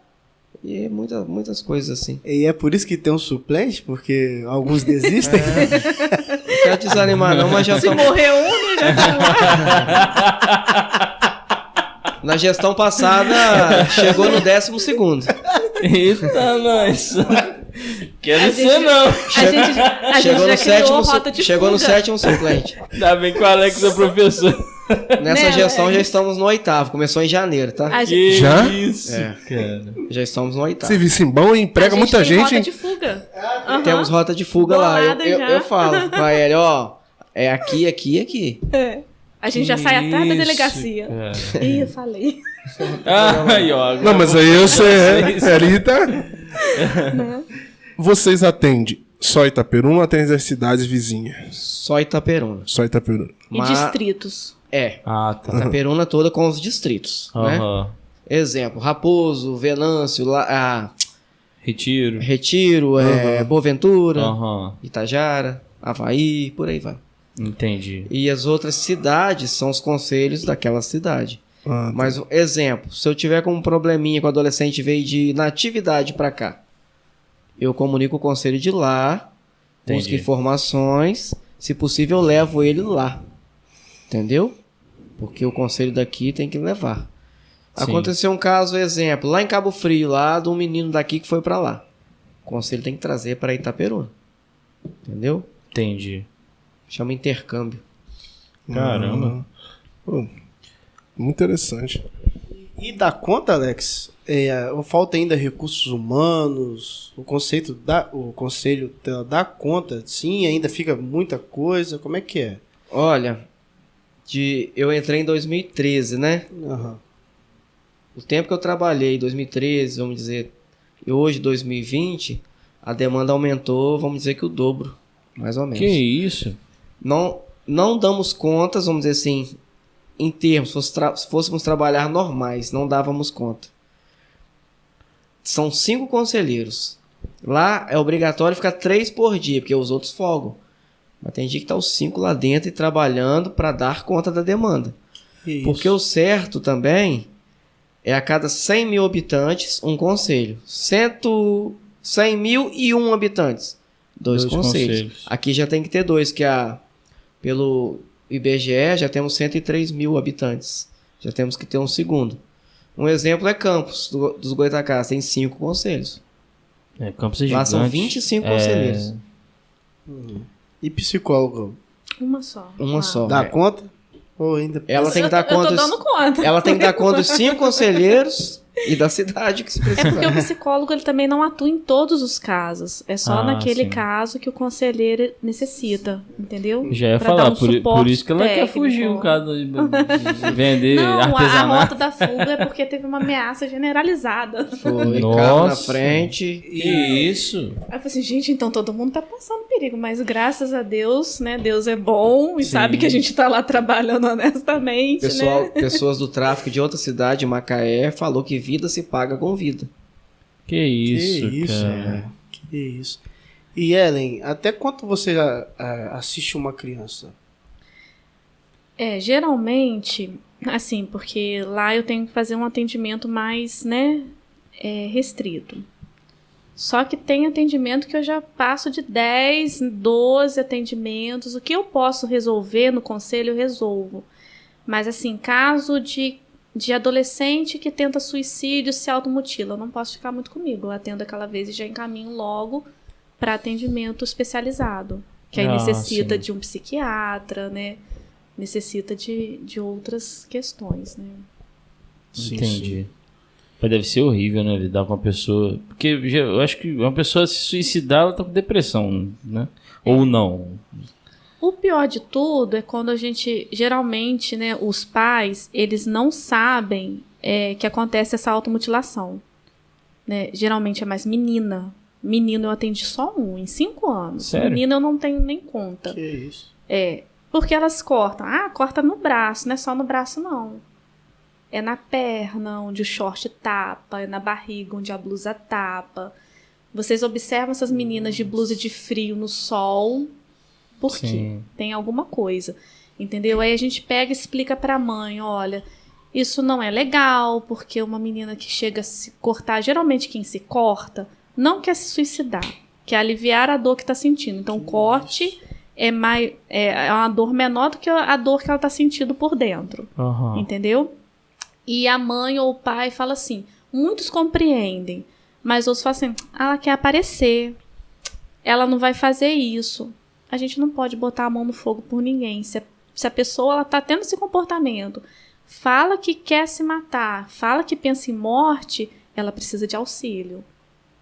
E muitas coisas assim. E é por isso que tem um suplente? Porque alguns desistem? Não quero desanimar não, mas já Se morrer um, já Na gestão passada, chegou no 12º. Eita, nós. Quero ser, não. A gente já criou rota de chegou no fuga. 7º suplente. Ainda bem que o Alex é professor. Nessa Né, gestão Alex? já estamos no 8º. Começou em janeiro, tá? A Que gente, Já? isso, É. cara. Já estamos no 8º. Serviço bom emprega muita tem gente. rota de fuga. Aham. Temos rota de fuga lá. Bolada já. Eu falo pra ele, ó, é aqui, aqui e aqui. É. A gente já sai atrás da Isso, delegacia. cara. Ih, eu falei. Ai, ó. Não, mas aí você ali tá. Né? Vocês atendem só Itaperuna ou atendem as cidades vizinhas? Só Itaperuna. Só Itaperuna. E distritos. É, Ah, tá. Itaperuna toda com os distritos, né? Aham. Exemplo, Raposo, Venâncio, Retiro. Retiro, Boaventura, Aham. Itajara, Avaí, por aí vai. Entendi. E as outras cidades são os conselhos daquela cidade. Ah, Mas, exemplo, se eu tiver com um probleminha com o adolescente veio de natividade pra cá, eu comunico o conselho de lá, busco Entendi. informações, se possível eu levo ele lá. Entendeu? Porque o conselho daqui tem que levar. Sim. Aconteceu um caso, exemplo, lá em Cabo Frio, lá de um menino daqui que foi pra lá. O conselho tem que trazer para Itaperuna. Entendeu? Entendi. Chama intercâmbio. Caramba. Pô, muito interessante. E dá conta, Alex? Falta ainda recursos humanos? O conselho dá conta? Sim, ainda fica muita coisa? Como é que é? Olha, eu entrei em 2013, né? Aham. O tempo que eu trabalhei, 2013, vamos dizer, e hoje, 2020, a demanda aumentou, vamos dizer que o dobro, mais ou menos. Que isso? Não damos contas, vamos dizer assim, em termos, se fôssemos trabalhar normais, não dávamos conta. São 5 conselheiros. Lá é obrigatório ficar 3 por dia, porque os outros folgam. Mas tem dia que tá os 5 lá dentro e trabalhando para dar conta da demanda. Que Porque isso? o certo também é a cada 100 mil habitantes, um conselho. 100.001 habitantes, dois conselhos. Aqui já tem que ter 2, que pelo IBGE já temos 103 mil habitantes. Já temos que ter um segundo. Um exemplo é Campos, dos Goitacás, tem 5 conselhos. Campos é Lá gigante. são 25 conselheiros. E psicólogo? Uma só. Uma só. Dá É. conta? Ou ainda... Ela tem que dar Eu conta. tô dando conta. Ela tem que dar conta dos 5 conselheiros e da cidade que se É porque o precisar. psicólogo ele também não atua em todos os casos. É só Ah, naquele sim. caso que o conselheiro necessita, entendeu? Já ia Pra falar, dar um por suporte isso que ela quer técnico. fugir um caso de vender Não, a artesanato. rota da fuga é porque teve uma ameaça generalizada. Foi, Nossa. carro na frente. Que isso? Aí eu falei assim, gente, então todo mundo tá passando perigo, mas graças a Deus, né? Deus é bom e Sim. sabe que a gente tá lá trabalhando honestamente, né? Pessoas do tráfico de outra cidade, Macaé, falou que vida se paga com vida. Que isso, cara. é. Que isso. E Ellen, até quanto você assiste uma criança? Geralmente, assim, porque lá eu tenho que fazer um atendimento mais, né, restrito. Só que tem atendimento que eu já passo de 10, 12 atendimentos. O que eu posso resolver no conselho, eu resolvo. Mas, assim, caso de adolescente que tenta suicídio, se automutila, eu não posso ficar muito comigo. Eu atendo aquela vez e já encaminho logo para atendimento especializado. Que aí necessita sim. de um psiquiatra, né? Necessita de outras questões, né? Entendi. Mas deve ser horrível, né? Lidar com uma pessoa. Porque eu acho que uma pessoa se suicidar, ela tá com depressão, né? Ou não. O pior de tudo é quando a gente, geralmente, né, os pais, eles não sabem que acontece essa automutilação. Né? Geralmente é mais menina. Menino eu atendi só em 5 anos. Sério? Menina eu não tenho nem conta. Que isso? Porque elas cortam. Corta no braço, não é só no braço, não. É na perna, onde o short tapa, é na barriga, onde a blusa tapa. Vocês observam essas meninas de blusa de frio no sol. Por quê? Sim. Tem alguma coisa, entendeu? Aí a gente pega e explica pra mãe, olha, isso não é legal, porque uma menina que chega a se cortar, geralmente quem se corta, não quer se suicidar, quer aliviar a dor que está sentindo. Então, o corte é uma dor menor do que a dor que ela está sentindo por dentro. Entendeu? E a mãe ou o pai fala assim, muitos compreendem, mas outros falam assim, ela quer aparecer, ela não vai fazer isso. A gente não pode botar a mão no fogo por ninguém. Se a pessoa está tendo esse comportamento, fala que quer se matar, fala que pensa em morte, ela precisa de auxílio.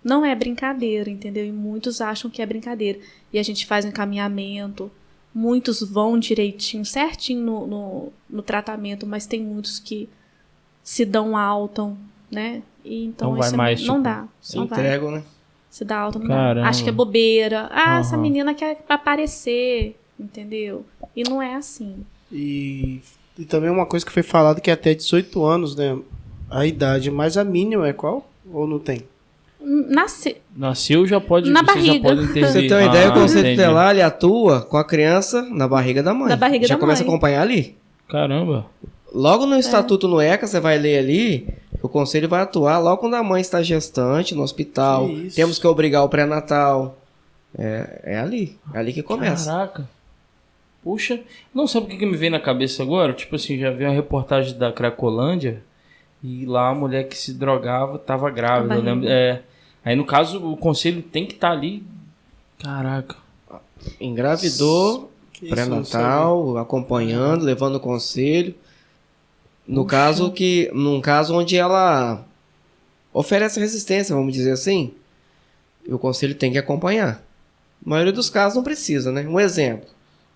Não é brincadeira, entendeu? E muitos acham que é brincadeira. E a gente faz um encaminhamento, muitos vão direitinho, certinho no tratamento, mas tem muitos que se dão alta, né? E então não vai mais, não dá. Se entregam, né? Se dá alta, não dá. Acho que é bobeira. Essa menina quer aparecer, entendeu? E não é assim. E também uma coisa que foi falado que é até 18 anos, né? A idade, mas a mínima é qual? Ou não tem? Nasceu, já pode... Na você barriga. já pode intervir. Você tem uma ideia, o conselho tutelar, ele atua com a criança na barriga da mãe. Na barriga já da começa mãe. a acompanhar ali. Caramba. Logo no estatuto no ECA, você vai ler ali, o conselho vai atuar logo quando a mãe está gestante, no hospital. Que isso. Temos que obrigar o pré-natal. É ali que começa. Caraca. Puxa, não sabe o que me veio na cabeça agora? Tipo assim, já vi uma reportagem da Cracolândia e lá a mulher que se drogava tava grávida. Eu lembro, aí no caso o conselho tem que estar ali. Caraca. Engravidou, pré-natal, acompanhando, levando o conselho. Num caso onde ela oferece resistência, vamos dizer assim, o conselho tem que acompanhar. Na maioria dos casos não precisa, né? Um exemplo.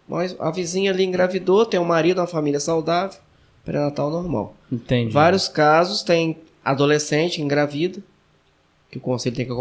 Mas a vizinha ali engravidou, tem um marido, uma família saudável, pré-natal normal. Entendi. Vários casos tem adolescente engravida, que o conselho tem que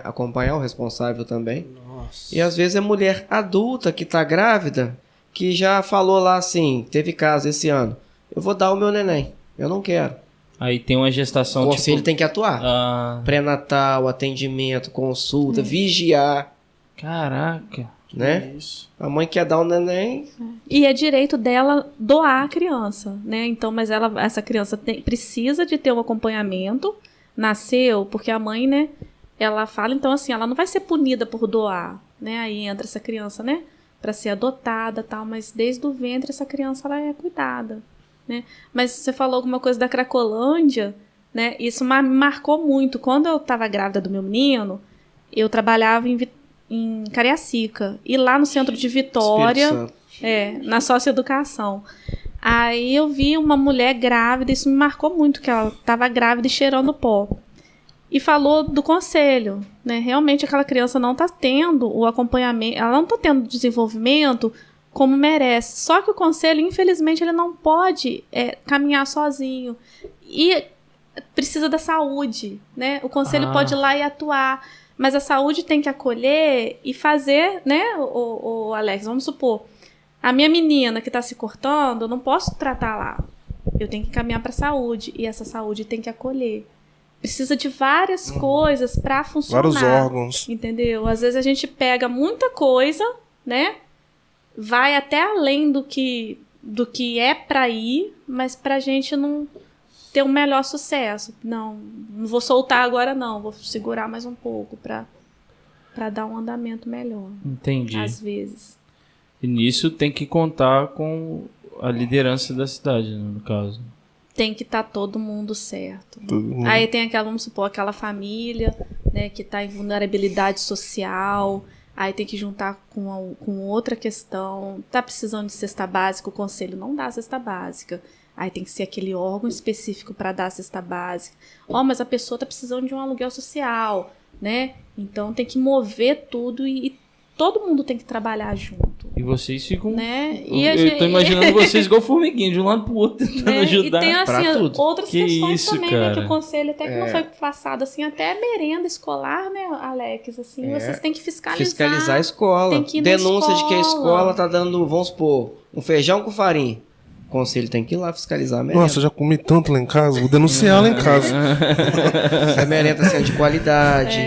acompanhar o responsável também. Nossa. E às vezes é mulher adulta que está grávida, que já falou lá assim, teve caso esse ano, eu vou dar o meu neném, eu não quero. Aí tem uma gestação... O conselho tem que atuar. Pré-natal, atendimento, consulta, vigiar. Caraca. Né? Isso. A mãe quer dar um neném. E é direito dela doar a criança, né? Então, mas essa criança precisa de ter um acompanhamento. Nasceu, porque a mãe, né? Ela fala, então assim, ela não vai ser punida por doar, né? Aí entra essa criança, né? Para ser adotada, tal. Mas desde o ventre essa criança ela é cuidada, né? Mas você falou alguma coisa da Cracolândia, né? Isso me marcou muito. Quando eu estava grávida do meu menino, eu trabalhava em Cariacica. E lá no centro de Vitória, na socioeducação. Aí eu vi uma mulher grávida, isso me marcou muito, que ela estava grávida e cheirando pó. E falou do conselho, né? Realmente aquela criança não está tendo o acompanhamento, ela não está tendo desenvolvimento como merece. Só que o conselho, infelizmente, ele não pode caminhar sozinho. E precisa da saúde, né? O conselho pode ir lá e atuar. Mas a saúde tem que acolher e fazer, né, o Alex, vamos supor, a minha menina que está se cortando, eu não posso tratar lá. Eu tenho que caminhar para a saúde e essa saúde tem que acolher. Precisa de várias coisas para funcionar. Vários órgãos. Entendeu? Às vezes a gente pega muita coisa, né, vai até além do que é para ir, mas para a gente não ter um melhor sucesso. Não vou soltar agora não, vou segurar mais um pouco para dar um andamento melhor. Entendi. Às vezes. E nisso tem que contar com a liderança da cidade, né, no caso. Tem que estar todo mundo certo. Todo mundo. Aí tem vamos supor, aquela família, né, que está em vulnerabilidade social, aí tem que juntar com outra questão. Tá precisando de cesta básica, o conselho não dá cesta básica. Aí tem que ser aquele órgão específico para dar a cesta básica. Mas a pessoa está precisando de um aluguel social, né? Então tem que mover tudo e todo mundo tem que trabalhar junto. E vocês ficam... Né? Eu tô imaginando vocês igual formiguinha, de um lado pro outro, tentando ajudar. E tem assim, tudo. outras questões isso, também, cara? né? Que o conselho até que não foi passado, assim, até merenda escolar, né, Alex? Assim, vocês têm que fiscalizar. Fiscalizar a escola. Tem que ir na Denúncia de que a escola. escola tá dando, vamos supor, um feijão com farinha. O conselho tem que ir lá fiscalizar a merenda. Nossa, eu já comi tanto lá em casa, vou denunciar lá em casa. A merenda sendo de qualidade.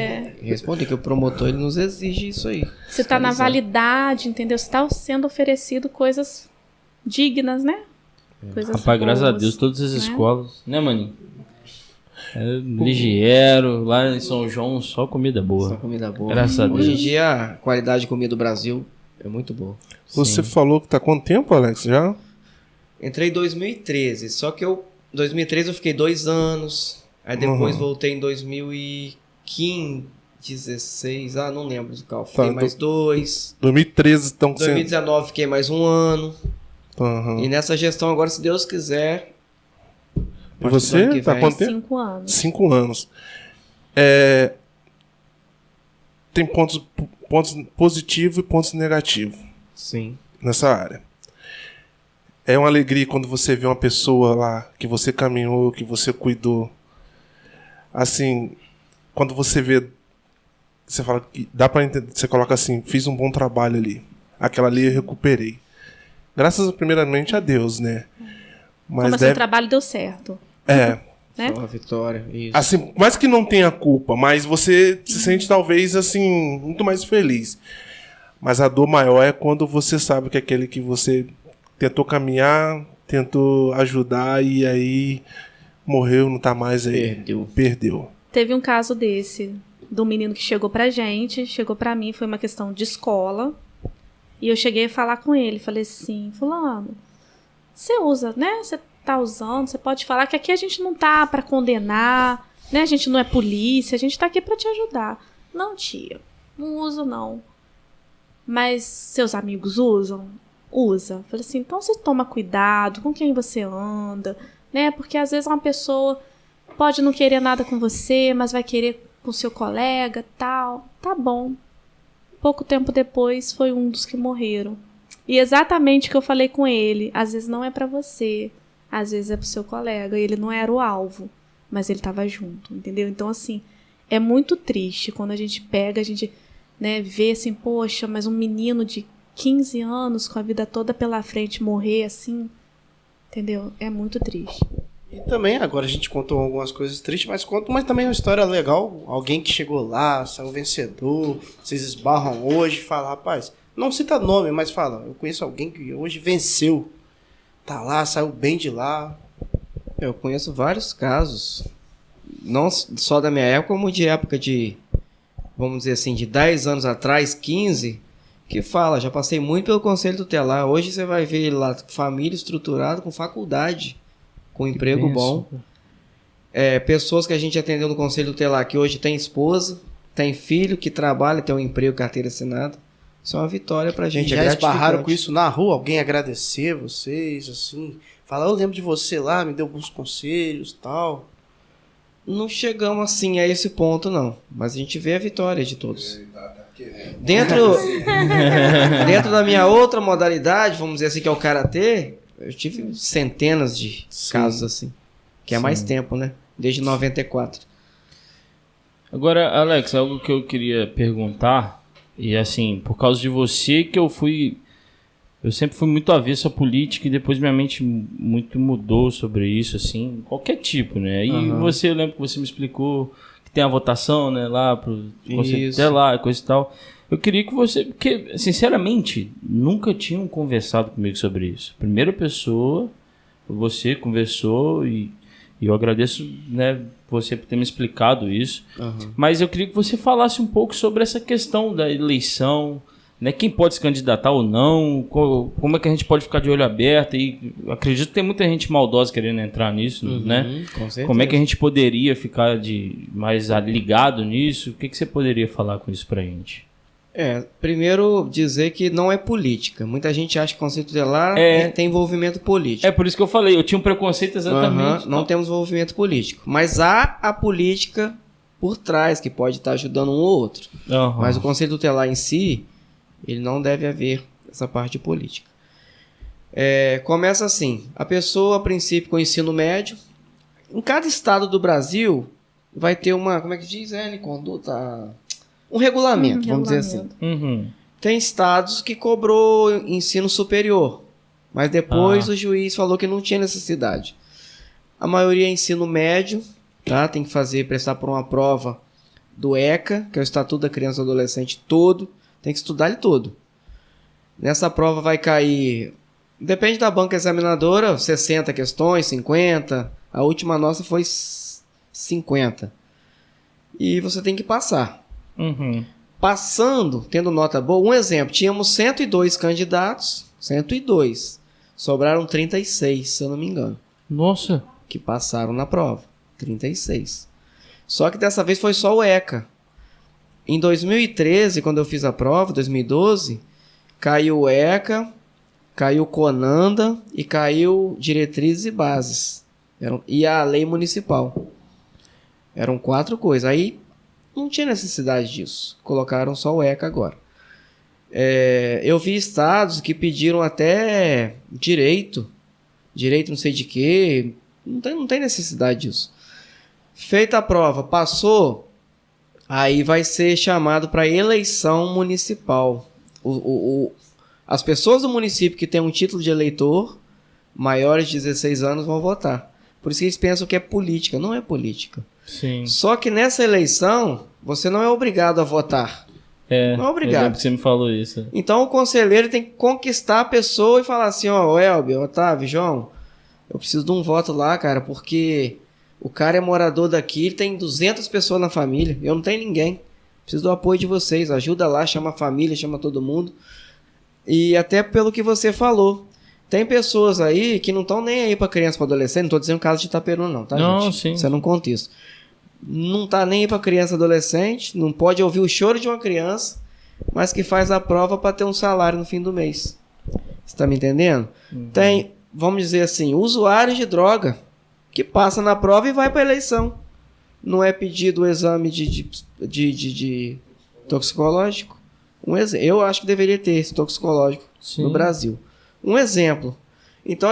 Responde que o promotor ele nos exige isso aí. Se tá na Fiscalizar. validade, entendeu? Se tá sendo oferecido coisas dignas, né? Coisas Rapaz, graças a boas, Deus, todas as né? escolas, né, maninho? Ligiero, lá em São João, só comida boa. Só comida boa. Graças a Deus. Hoje em dia, a qualidade de comida do Brasil é muito boa. Você Sim. falou que tá quanto tempo, Alex, já? Entrei em 2013, só que em 2013 eu fiquei 2 anos, aí depois voltei em 2015, 16, não lembro do qual, fiquei mais 2. 2013 estão sendo... 2019 fiquei mais 1 ano, Uhum. e nessa gestão agora, se Deus quiser... E você? Tá quanto tempo? 5 anos. 5 anos. Tem pontos positivos e pontos negativos Sim. nessa área. É uma alegria quando você vê uma pessoa lá que você caminhou, que você cuidou. Assim, quando você vê, você fala que dá pra entender, você coloca assim, fiz um bom trabalho ali. Aquela ali eu recuperei. Graças primeiramente a Deus, né? Como assim, o trabalho deu certo. É. Né? Foi uma vitória, isso. Assim, mais que não tenha culpa, mas você se sente talvez assim muito mais feliz. Mas a dor maior é quando você sabe que aquele que você tentou caminhar, tentou ajudar e aí morreu, não tá mais aí. Perdeu. Teve um caso desse, do menino que chegou pra gente, chegou pra mim, foi uma questão de escola. E eu cheguei a falar com ele, falei assim, fulano, você usa, né? Você tá usando, você pode falar que aqui a gente não tá pra condenar, né? A gente não é polícia, a gente tá aqui pra te ajudar. Não, tia, não uso não. Mas seus amigos usam? Usa. Falei assim, então você toma cuidado com quem você anda, né? Porque às vezes uma pessoa pode não querer nada com você, mas vai querer com seu colega, tal. Tá bom. Pouco tempo depois foi um dos que morreram. E exatamente o que eu falei com ele, às vezes não é pra você, às vezes é pro seu colega. Ele não era o alvo, mas ele tava junto, entendeu? Então, assim, é muito triste quando a gente pega, a gente, né, vê assim, poxa, mas um menino de 15 anos com a vida toda pela frente morrer assim, entendeu? É muito triste. E também, agora a gente contou algumas coisas tristes, mas também uma história legal. Alguém que chegou lá, saiu vencedor, vocês esbarram hoje e falam, rapaz, não cita nome, mas fala, eu conheço alguém que hoje venceu. Tá lá, saiu bem de lá. Eu conheço vários casos, não só da minha época, como de época de, vamos dizer assim, de 10 anos atrás, 15, que fala, já passei muito pelo Conselho Tutelar. Hoje você vai ver lá, família estruturada, com faculdade, com emprego bom. Pessoas que a gente atendeu no Conselho Tutelar, que hoje tem esposa, tem filho, que trabalha, tem um emprego, carteira assinada. Isso é uma vitória pra gente. E já esbarraram com isso na rua? Alguém agradecer vocês, assim? Falar, eu lembro de você lá, me deu alguns conselhos e tal. Não chegamos assim a esse ponto, não. Mas a gente vê a vitória de todos. Dentro da minha outra modalidade, vamos dizer assim, que é o karatê, eu tive centenas de casos assim. Que é mais tempo, né? Desde 94. Agora, Alex, algo que eu queria perguntar, e assim, por causa de você que eu sempre fui muito avesso à política e depois minha mente muito mudou sobre isso, assim, qualquer tipo, né? E eu lembro que você me explicou que tem a votação, né, lá pro Conselho Tutelar, coisa e tal. Eu queria que você, porque, sinceramente, nunca tinham conversado comigo sobre isso. Primeira pessoa, você conversou e eu agradeço, né, você por ter me explicado isso. Mas eu queria que você falasse um pouco sobre essa questão da eleição, né, quem pode se candidatar ou não, como é que a gente pode ficar de olho aberto, e acredito que tem muita gente maldosa querendo entrar nisso, né? Com certeza. Como é que a gente poderia ficar mais ligado nisso? O que você poderia falar com isso pra gente? Primeiro dizer que não é política. Muita gente acha que o Conselho Tutelar tem envolvimento político. É por isso que eu falei, eu tinha um preconceito exatamente. Não temos envolvimento político. Mas há a política por trás, que pode estar ajudando um ou outro. Mas o Conselho Tutelar em si, ele não deve haver essa parte política. Começa assim, a pessoa, a princípio, com o ensino médio, em cada estado do Brasil, vai ter uma, como é que diz, conduta... Um regulamento, vamos dizer assim. Tem estados que cobrou ensino superior, mas depois o juiz falou que não tinha necessidade. A maioria é ensino médio, tá? Tem que prestar por uma prova do ECA, que é o Estatuto da Criança e do Adolescente todo, tem que estudar ele todo. Nessa prova vai cair Depende da banca examinadora, 60 questões, 50. A última nossa foi 50. E você tem que passar. Uhum. Passando, tendo nota boa, um exemplo, tínhamos 102 candidatos, 102. Sobraram 36, se eu não me engano. Nossa. Que passaram na prova. 36. Só que dessa vez foi só o ECA. Em 2013, quando eu fiz a prova, 2012, caiu o ECA, caiu o CONANDA e caiu Diretrizes e Bases. E a lei municipal. Eram 4 coisas. Aí não tinha necessidade disso. Colocaram só o ECA agora. Eu vi estados que pediram até direito não sei de quê. Não tem necessidade disso. Feita a prova, passou, aí vai ser chamado para eleição municipal. As pessoas do município que têm um título de eleitor, maiores de 16 anos, vão votar. Por isso que eles pensam que é política. Não é política. Sim. Só que nessa eleição, você não é obrigado a votar. Não é obrigado. Eu lembro que você me falou isso. Então o conselheiro tem que conquistar a pessoa e falar assim, ó, Elber, Otávio, João, eu preciso de um voto lá, cara, porque o cara é morador daqui, ele tem 200 pessoas na família, eu não tenho ninguém. Preciso do apoio de vocês, ajuda lá, chama a família, chama todo mundo. E até pelo que você falou, tem pessoas aí que não estão nem aí pra criança, pra adolescente, não tô dizendo caso de Itaperuna não, tá, não, gente? Sim. Isso é num contexto. Não tá nem aí pra criança e adolescente, não pode ouvir o choro de uma criança, mas que faz a prova para ter um salário no fim do mês. Você tá me entendendo? Uhum. Tem, vamos dizer assim, usuários de droga que passa na prova e vai para eleição. Não é pedido o exame de toxicológico? Eu acho que deveria ter esse toxicológico no Brasil. Um exemplo. Então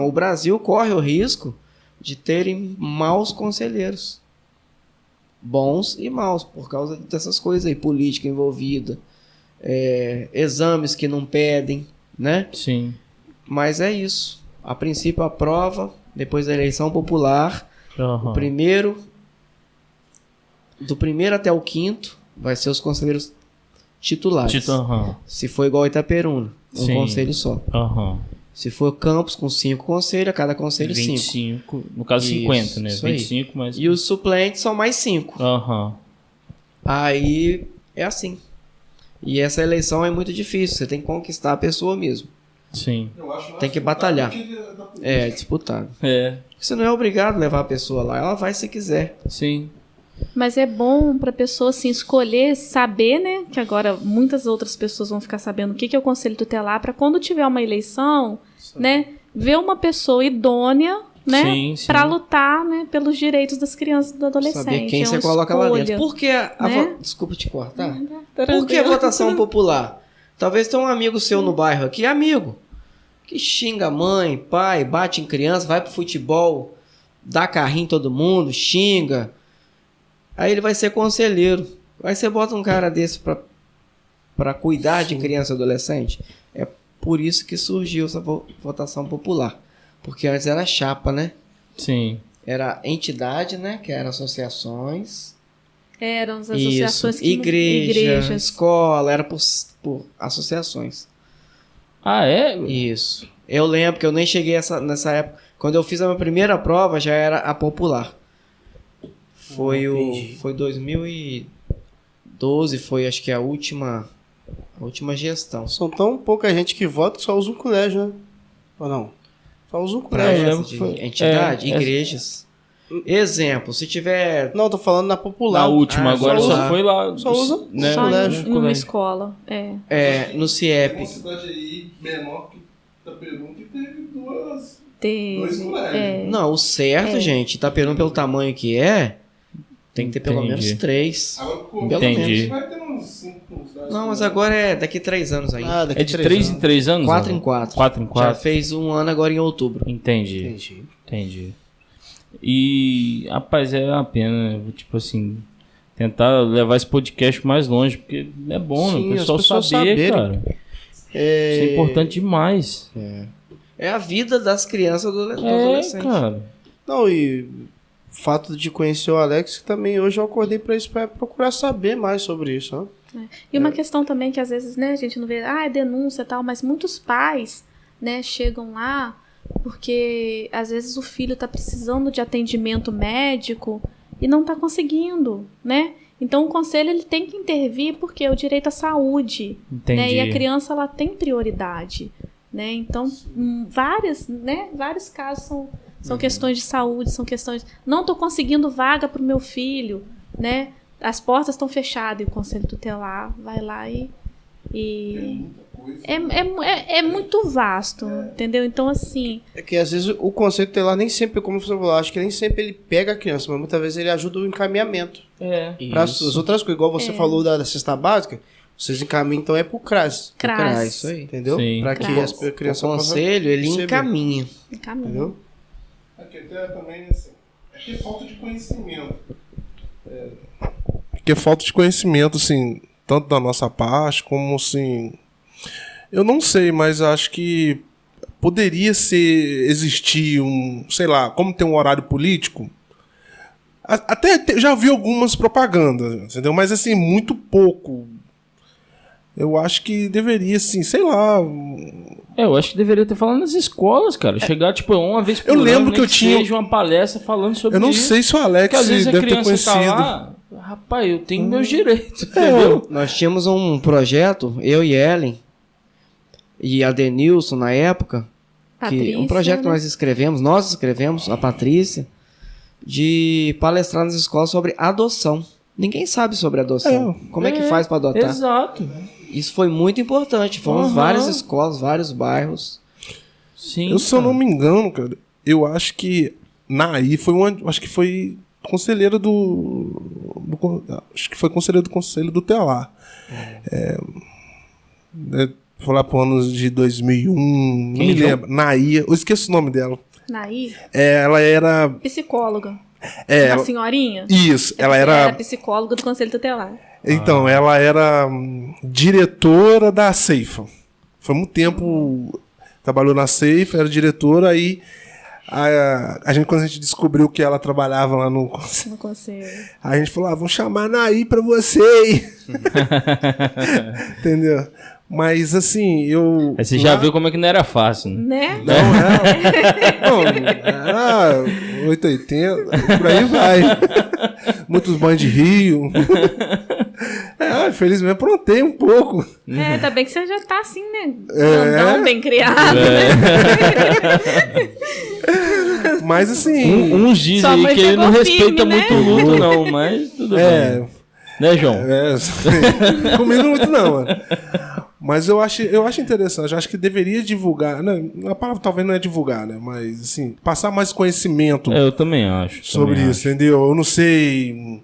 o Brasil corre o risco de terem maus conselheiros. Bons e maus, por causa dessas coisas aí, política envolvida, exames que não pedem, né? Sim. Mas é isso. A princípio a prova, depois da eleição popular, do primeiro até o 5º vai ser os conselheiros titulares. Se for igual a Itaperuna, um conselho só. Se for Campos com 5 conselhos, a cada conselho 5. 25, no caso 50, né? 25 mais... E os suplentes são mais 5. Aí é assim. E essa eleição é muito difícil, você tem que conquistar a pessoa mesmo. Sim. Tem que batalhar. É disputado. Você não é obrigado a levar a pessoa lá, ela vai se quiser. Sim. Mas é bom para a pessoa assim, escolher, saber, né? Que agora muitas outras pessoas vão ficar sabendo o que é o Conselho Tutelar, para quando tiver uma eleição, né? Ver uma pessoa idônea, né? Para lutar, né? Pelos direitos das crianças e do adolescente. Saber quem você coloca lá dentro. Por que desculpa te cortar. Por que a votação popular? Talvez tenha um amigo seu no bairro aqui, amigo, que xinga mãe, pai, bate em criança, vai pro futebol, dá carrinho em todo mundo, xinga. Aí ele vai ser conselheiro. Aí você bota um cara desse pra cuidar de criança e adolescente. É por isso que surgiu essa votação popular. Porque antes era chapa, né? Sim. Era entidade, né? Que eram associações. Eram as associações que... Igreja, escola, era por associações. Ah, é? Isso. Eu lembro que eu nem cheguei nessa época. Quando eu fiz a minha primeira prova, já era a popular. Foi 2012, foi acho que a última gestão. São tão pouca gente que vota que só usa um colégio, né? Ou não? Só usa um colégio. Entidade, igrejas. Exemplo, se tiver... Não, tô falando na popular. Na última, agora só foi lá. Só usa né? Só em uma escola. No CIEP. Uma cidade aí menor que Itaperuna que teve dois colégios. Não, o certo, gente, Itaperuna pelo tamanho que tem que ter pelo menos 3. Agora, Entendi. vai ter uns 5 cidades. Não, mas agora é daqui 3 anos ainda. É de 3 em 3 anos? 4 em 4. 4 em 4? Já fez um ano agora em outubro. Entendi. E, rapaz, é uma pena, tipo assim, tentar levar esse podcast mais longe, porque é bom, né? O pessoal saber, cara. Isso é importante demais. É a vida das crianças e adolescentes. Cara. Não, e fato de conhecer o Alex, que também hoje eu acordei para isso, para procurar saber mais sobre isso. Ó. E uma questão também que às vezes, né, a gente não vê, é denúncia e tal, mas muitos pais, né, chegam lá porque às vezes o filho está precisando de atendimento médico e não está conseguindo, né? Então o conselho ele tem que intervir porque é o direito à saúde, né? E a criança ela tem prioridade, né? Então vários casos são questões de saúde, são questões não estou conseguindo vaga para o meu filho, né? As portas estão fechadas e o conselho tutelar vai lá e é muito vasto, entendeu? Então, assim... É que, às vezes, o conselho tutelar nem sempre, como você falou, acho que nem sempre ele pega a criança, mas muitas vezes ele ajuda o encaminhamento. Para as outras coisas. Igual você falou da cesta básica, vocês encaminham, então, pro CRAS. CRAS, isso aí. Entendeu? Para que as crianças possam... O conselho, ele encaminha. Entendeu? Aqui até também, assim, é que é falta de conhecimento. Que é falta de conhecimento, assim, tanto da nossa parte, como, assim... Eu não sei, mas acho que poderia existir sei lá, como tem um horário político, até já vi algumas propagandas, entendeu? Mas, assim, muito pouco. Eu acho que deveria, assim, sei lá... Eu acho que deveria ter falado nas escolas, cara. Chegar, tipo, uma vez por ano, lembro que eu tinha uma palestra falando sobre isso. Eu não sei se o Alex às vezes deve ter conhecido. Tá lá, rapaz, eu tenho meus direitos, entendeu? Nós tínhamos um projeto, eu e Ellen, e a Denilson na época, Patrícia, um projeto que nós escrevemos, a Patrícia, de palestrar nas escolas sobre adoção. Ninguém sabe sobre adoção. Como é que faz para adotar? Exato. Isso foi muito importante. Fomos várias escolas, vários bairros. Sim. Se eu não me engano, cara, eu acho que Naí foi conselheira acho que foi conselheira do Conselho do Telar. Foi lá pro anos de 2001, não me lembro. Naí, eu esqueço o nome dela. Naí? Ela era... Psicóloga. Uma senhorinha? Isso, ela era psicóloga do Conselho Tutelar. Então, ela era diretora da Ceifa. Foi muito tempo, trabalhou na Ceifa, era diretora, aí quando a gente descobriu que ela trabalhava lá no conselho, a gente falou, vamos chamar a Naí pra você. Entendeu? Mas assim, Aí você já viu como é que não era fácil, né? Não, era 880, por aí vai. Muitos banhos de rio. Infelizmente aprontei um pouco. Tá bem que você já tá assim, né? Grandão, bem criado, né? Mas assim... Uns dizem aí que ele não respeita muito o luto, não, mas tudo bem. Né, João? Comigo muito não, mano. Mas eu acho interessante, eu acho que deveria divulgar, né? A palavra talvez não é divulgar, né? Mas, assim, passar mais conhecimento. Eu também acho. Sobre isso, entendeu? Eu não sei...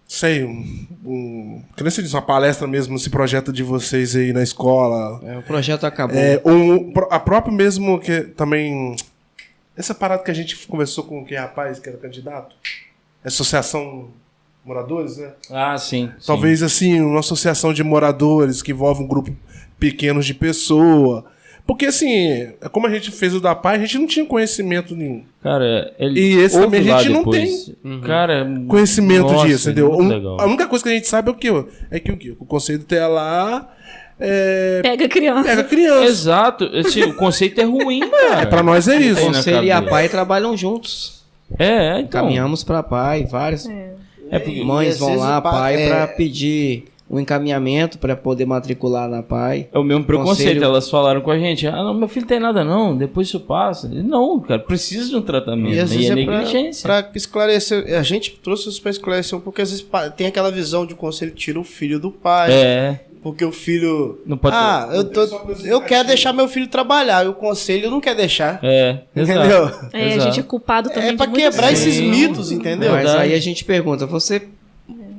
Que nem se diz, uma palestra mesmo nesse projeto de vocês aí na escola. O projeto acabou. A própria mesmo, que também... Essa parada que a gente conversou com o rapaz que era candidato? Associação... moradores, né? Sim. Talvez, assim, uma associação de moradores que envolve um grupo pequeno de pessoa. Porque, assim, como a gente fez o da PAI, a gente não tinha conhecimento nenhum. Cara, e esse também a gente não tem conhecimento disso, entendeu? A única coisa que a gente sabe é o quê? O Conselho Tutelar pega criança. Exato. O conceito é ruim, cara. Pra nós é isso. O Conselho e a PAI trabalham juntos. Então. Caminhamos pra PAI, várias... mães vão lá, pai, para pedir um encaminhamento para poder matricular na PAI. É o mesmo preconceito. Elas falaram com a gente: não, meu filho tem nada não, depois isso passa. Não, cara, precisa de um tratamento. E às vezes é negligência. Pra esclarecer, a gente trouxe isso pra esclarecer um pouco, às vezes tem aquela visão de o conselho tira o filho do pai. Porque o filho... Não pode eu quero deixar meu filho trabalhar, e o conselho não quer deixar. Entendeu? A gente é culpado também pra quebrar esses mitos, entendeu? Mas aí a gente pergunta, você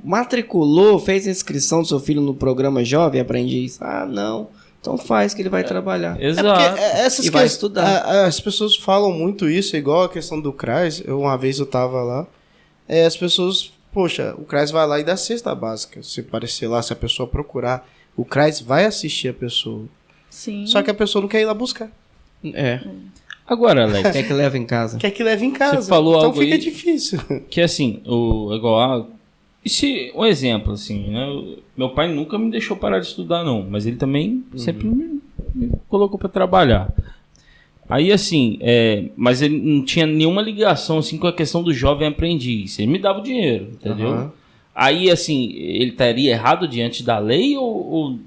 matriculou, fez inscrição do seu filho no programa Jovem Aprendiz? Não. Então faz que ele vai trabalhar. Exato. E vai estudar. As pessoas falam muito isso, igual a questão do CRAS. Uma vez eu tava lá. As pessoas... Poxa, o CRAS vai lá e dá cesta básica. Se aparecer lá, se a pessoa procurar, o CRAS vai assistir a pessoa. Sim. Só que a pessoa não quer ir lá buscar. Agora, Alex... Quer que leve em casa? Quer que leve em casa. Você falou então algo fica aí difícil. Que assim, e se, um exemplo, assim, né? Meu pai nunca me deixou parar de estudar, não. Mas ele também sempre me colocou para trabalhar. Aí, assim, mas ele não tinha nenhuma ligação, assim, com a questão do jovem aprendiz. Ele me dava o dinheiro, entendeu? Uhum. Aí, assim, ele estaria errado diante da lei ou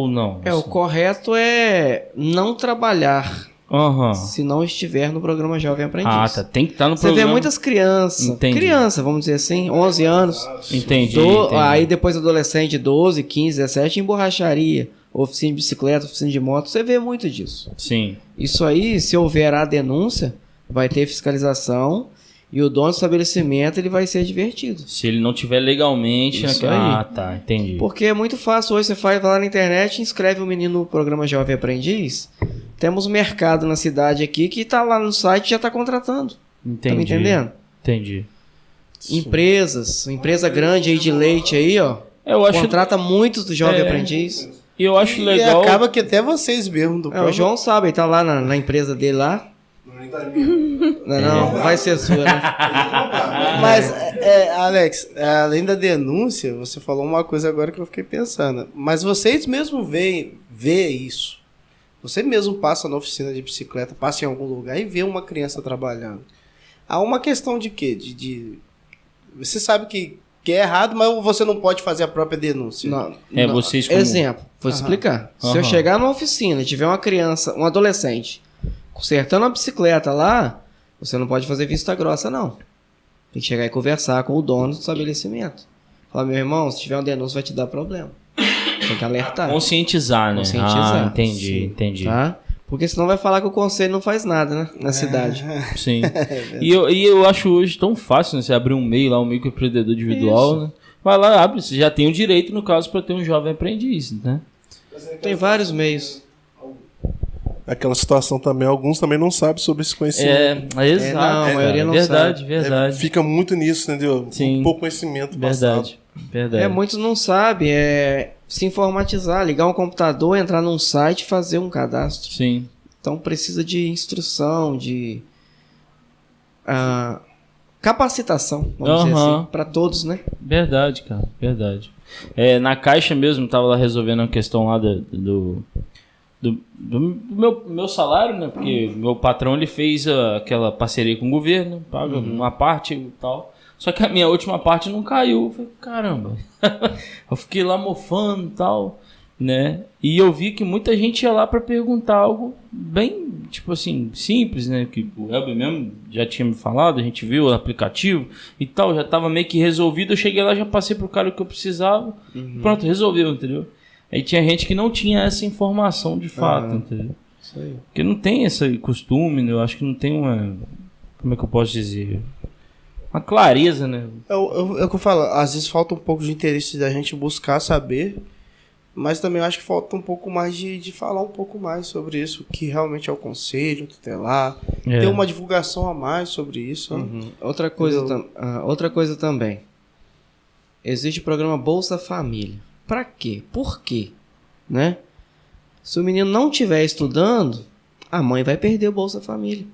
não? O Assim? correto é não trabalhar Uhum. se não estiver no programa Jovem Aprendiz. Ah, tá. Tem que estar no Você programa. vê muitas crianças. Entendi. Criança, vamos dizer assim, 11 anos. Entendi. Aí depois adolescente, 12, 15, 17, em borracharia, oficina de bicicleta, oficina de moto. Você vê muito disso. Sim. Isso aí, se houver a denúncia, vai ter fiscalização e o dono do estabelecimento ele vai ser advertido. Se ele não tiver legalmente... Isso aí. Ah, tá. Entendi. Porque é muito fácil hoje, vai lá na internet, inscreve o menino no programa Jovem Aprendiz. Temos um mercado na cidade aqui que tá lá no site e já tá contratando. Entendi. Tá me entendendo? Entendi. Empresa grande aí de leite aí, ó. Eu acho... Contrata muitos do Jovem Aprendiz. E eu acho E legal... acaba que até vocês mesmo do O João sabe, ele tá lá na empresa dele lá. Não, vai ser sua, né? Mas, Alex, além da denúncia, você falou uma coisa agora que eu fiquei pensando. Mas vocês mesmo vê isso. Você mesmo passa na oficina de bicicleta, passa em algum lugar e vê uma criança trabalhando. Há uma questão de quê? Você sabe que é errado, mas você não pode fazer a própria denúncia. Não. Vocês como... Exemplo, vou te explicar. Se eu chegar numa oficina e tiver uma criança, um adolescente, consertando uma bicicleta lá, você não pode fazer vista grossa, não. Tem que chegar e conversar com o dono do estabelecimento. Falar, meu irmão, se tiver uma denúncia vai te dar problema. Tem que alertar. Conscientizar, né? Conscientizar. Entendi. Tá? Porque senão vai falar que o conselho não faz nada, né? Na cidade. Sim. E eu acho hoje tão fácil, né? Você abrir um MEI lá, um microempreendedor individual, né? Vai lá, abre. Você já tem o direito, no caso, para ter um jovem aprendiz, né? Tem vários meios. Aquela situação também, alguns também não sabem sobre esse conhecimento. Exato. Não, a maioria não sabe. Verdade. Fica muito nisso, entendeu? Sim. Um pouco conhecimento passado. Verdade. Muitos não sabem. Se informatizar, ligar um computador, entrar num site e fazer um cadastro. Sim. Então precisa de instrução, de capacitação, vamos dizer assim, para todos, né? Verdade, cara. Verdade. Na Caixa mesmo, tava lá resolvendo a questão lá do meu salário, né? Porque meu patrão, ele fez aquela parceria com o governo, paga uma parte e tal. Só que a minha última parte não caiu. Eu falei, caramba. Eu fiquei lá mofando e tal, né? E eu vi que muita gente ia lá para perguntar algo bem, tipo assim, simples, né? Que o Elber mesmo já tinha me falado, a gente viu o aplicativo e tal, já tava meio que resolvido. Eu cheguei lá, já passei pro cara o que eu precisava. Pronto, resolveu, entendeu? Aí tinha gente que não tinha essa informação de fato, entendeu? Isso aí. Porque não tem esse costume, né? Eu acho que não tem uma... Como é que eu posso dizer? Uma clareza, né? É o que eu falo, às vezes falta um pouco de interesse da gente buscar saber, mas também eu acho que falta um pouco mais de falar um pouco mais sobre isso, o que realmente é o conselho tutelar, ter uma divulgação a mais sobre isso. Né? Outra coisa também, existe o programa Bolsa Família. Pra quê? Por quê? Né? Se o menino não estiver estudando, a mãe vai perder o Bolsa Família.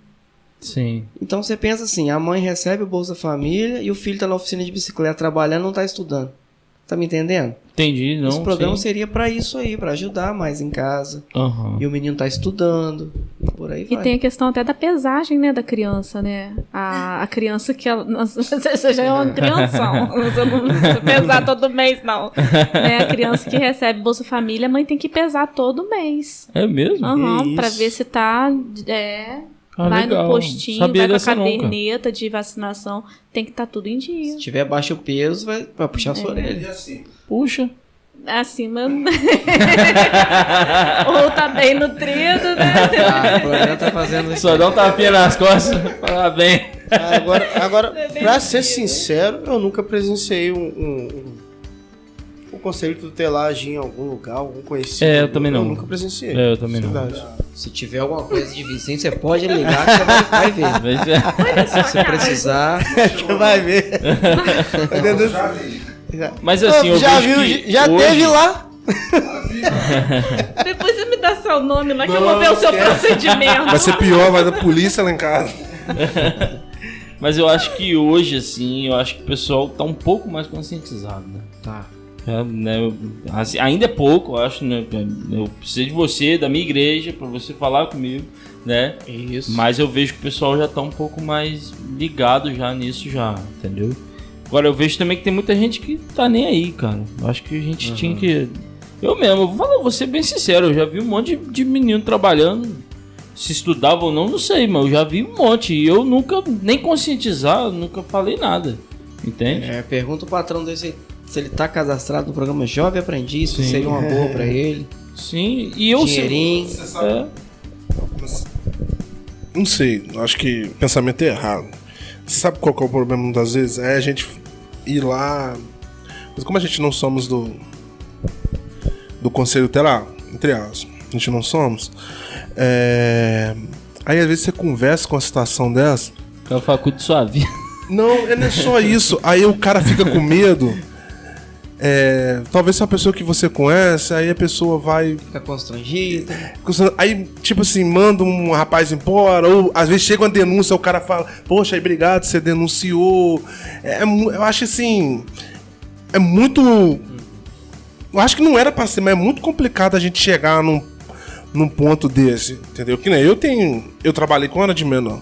Sim. Então você pensa assim, a mãe recebe o Bolsa Família e o filho tá na oficina de bicicleta trabalhando e não tá estudando. Tá me entendendo? Entendi, não. Esse programa sim. seria pra isso aí, pra ajudar mais em casa. E o menino tá estudando, e por aí vai. E tem a questão até da pesagem, né, da criança, né? A criança que ela... Nossa, você já é uma crianção. Você não precisa pesar todo mês, não. Né? A criança que recebe Bolsa Família, a mãe tem que pesar todo mês. É mesmo? Pra ver se tá... vai legal. no postinho, Sabia vai com a dessa caderneta de vacinação. Tem que estar tudo em dia. Se tiver baixo peso, vai puxar a sua orelha. Puxa. Acima... Ou tá bem nutrido, né? O programa tá fazendo isso. Só dá um tapinha nas costas. Parabéns. Agora, pra ser sincero, eu nunca presenciei um conselho tutelar agir em algum lugar, algum conhecido. Eu também não. Eu nunca presenciei. Eu também não. Se tiver alguma coisa de vizinho, você pode ligar que você vai ver. Se você precisar... Você vai ver. Mas assim, eu já vejo viu, que já hoje... teve lá. Depois você me dá seu nome lá que eu vou ver o seu procedimento. Vai ser pior, vai dar polícia lá em casa. Mas eu acho que hoje, assim, eu acho que o pessoal tá um pouco mais conscientizado, né? Tá. Né? Assim, ainda é pouco, eu acho, né? Eu preciso de você, da minha igreja, pra você falar comigo, né? Isso. Mas eu vejo que o pessoal já tá um pouco mais ligado já nisso já, entendeu? Agora eu vejo também que tem muita gente que tá nem aí, cara. Eu acho que a gente tinha que... Eu mesmo, vou ser bem sincero, eu já vi um monte de menino trabalhando. Se estudava ou não, não sei, mas eu já vi um monte. E eu nunca, nem conscientizar, nunca falei nada. Entende? Pergunta o patrão dele se ele tá cadastrado no programa Jovem Aprendiz, se seria uma boa pra ele. Sim, e eu Dinheirinho. Não sei, acho que o pensamento é errado. Você sabe qual que é o problema muitas vezes? É a gente ir lá... Mas como a gente não somos do Conselho Tutelar, entre aspas, a gente não somos... Aí às vezes você conversa com uma situação dessa... O cara fala, cuide de sua vida. Não é só isso. Aí o cara fica com medo. Talvez seja uma pessoa que você conhece, aí a pessoa vai... Fica constrangido. Aí, tipo assim, manda um rapaz embora, ou às vezes chega uma denúncia, o cara fala, poxa, aí, obrigado, você denunciou. Eu acho assim... É muito... Eu acho que não era pra ser, mas é muito complicado a gente chegar num ponto desse, entendeu? Que nem eu trabalhei com hora de menor.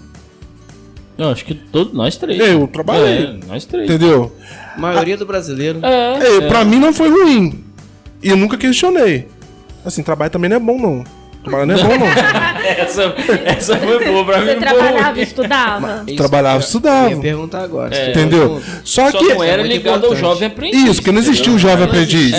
Eu acho que todos nós três. Eu trabalhei. Nós três. Entendeu? A maioria do brasileiro. Pra mim não foi ruim. E eu nunca questionei. Assim, trabalho também não é bom, não. Trabalhar não é bom, não. essa foi boa pra mim. Você trabalhava e estudava? Trabalhava e estudava. Eu ia perguntar agora. Entendeu? Só que não era muito ligado ao importante. Jovem Aprendiz. Isso, porque não existiu o Jovem Aprendiz.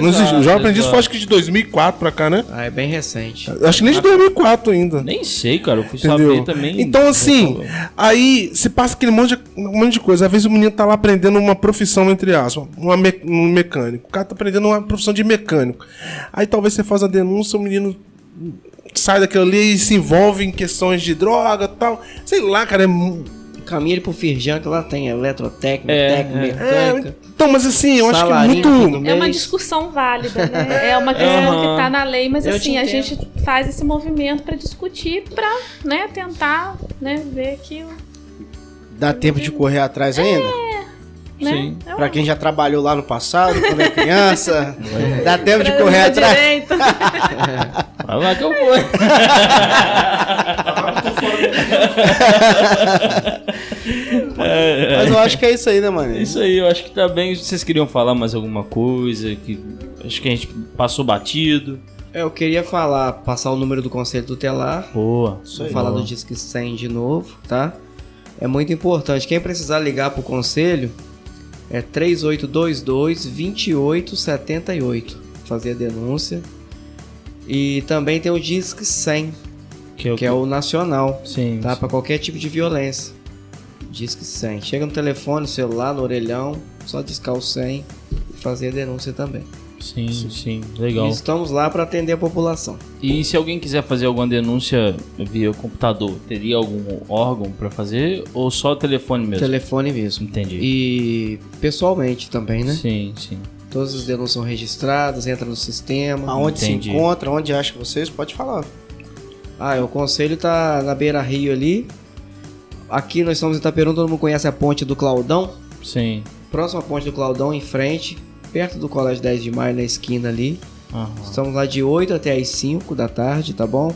Não existiu. O Jovem Aprendiz foi acho que de 2004 pra cá, né? É bem recente. Acho que nem de 2004 ainda. Nem sei, cara. Eu fui Entendeu? saber também. Então, assim, aí se passa aquele monte de coisa. Às vezes o menino tá lá aprendendo uma profissão, entre aspas, um mecânico. O cara tá aprendendo uma profissão de mecânico. Aí talvez você faça a denúncia, o menino sai daquilo ali e se envolve em questões de droga e tal. Sei lá, cara. Caminha ele pro Firjan, que lá tem eletrotécnica, técnico, mecânica. Então, mas assim, eu acho que é Salarinho no fim do muito... É uma mês. discussão válida, né? É uma questão que tá na lei, mas Eu assim, te a entendo. gente faz esse movimento pra discutir, pra, né, tentar, né, ver que... Dá tempo de correr atrás ainda? Né? Sim. É Pra quem já trabalhou lá no passado, quando é criança, dá tempo de correr atrás. direito. Vai lá que eu vou. Mas eu acho que é isso aí, né, mano? Isso aí, eu acho que tá bem. Vocês queriam falar mais alguma coisa? Que acho que a gente passou batido. Eu queria passar o número do Conselho Tutelar. Boa. Vou falar do Disque 100 de novo, tá? É muito importante. Quem precisar ligar pro Conselho é 3822-2878. Fazer a denúncia. E também tem o Disque 100, que é o nacional, Sim. tá? Para qualquer tipo de violência. Disque 100. Chega no telefone, no celular, no orelhão, só discar o 100 e fazer a denúncia também. Sim. Legal. E estamos lá para atender a população. E se alguém quiser fazer alguma denúncia via computador, teria algum órgão pra fazer ou só telefone mesmo? Telefone mesmo. Entendi. E pessoalmente também, né? Sim. Todas as denúncias são registradas, entra no sistema. Aonde Entendi. se encontra, onde acha vocês, pode falar. O Conselho tá na Beira Rio ali. Aqui nós estamos em Itaperuna, todo mundo conhece a Ponte do Claudão. Sim. Próxima à Ponte do Claudão, em frente, perto do Colégio 10 de Maio, na esquina ali. Aham. Estamos lá de 8 até as 5 da tarde, tá bom?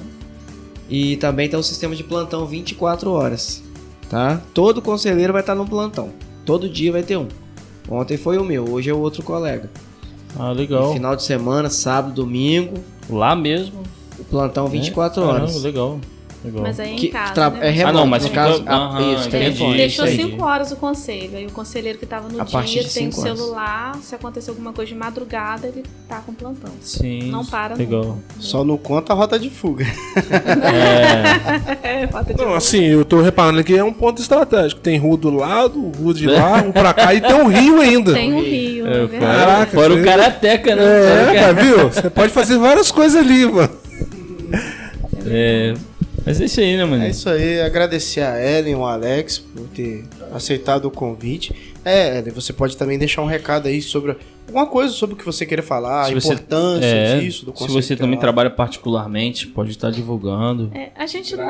E também tem o sistema de plantão 24 horas, tá? Todo conselheiro vai estar no plantão. Todo dia vai ter um. Ontem foi o meu, hoje é o outro colega. Ah, legal. E final de semana, sábado, domingo, Lá mesmo? o plantão 24 horas. Caramba, legal. Mas aí é em casa, né? É remoto, não, mas no fica- caso. Aham, Isso, entendi. telefone. Deixou entendi. 5 horas o conselho. Aí o conselheiro que tava no A partir dia de tem o 5 horas. celular. Se acontecer alguma coisa de madrugada, ele tá com plantão. Sim. Não para Legal. nunca. Só não conta a rota de fuga. É, falta de Não, assim, eu tô reparando que é um ponto estratégico. Tem rua do lado, rua de lá, um pra cá e tem um rio ainda. Tem um rio, É, é verdade. Caraca, fora o você- Karateca, né? Fora o cara, viu? Você pode fazer várias coisas ali, mano. Mas é isso aí, né, mano? É isso aí, agradecer a Ellen e o Alex por ter aceitado o convite. Você pode também deixar um recado aí sobre alguma coisa sobre o que você queira falar, a importância disso, do conceito. Se você também trabalha particularmente, pode estar divulgando. A gente não...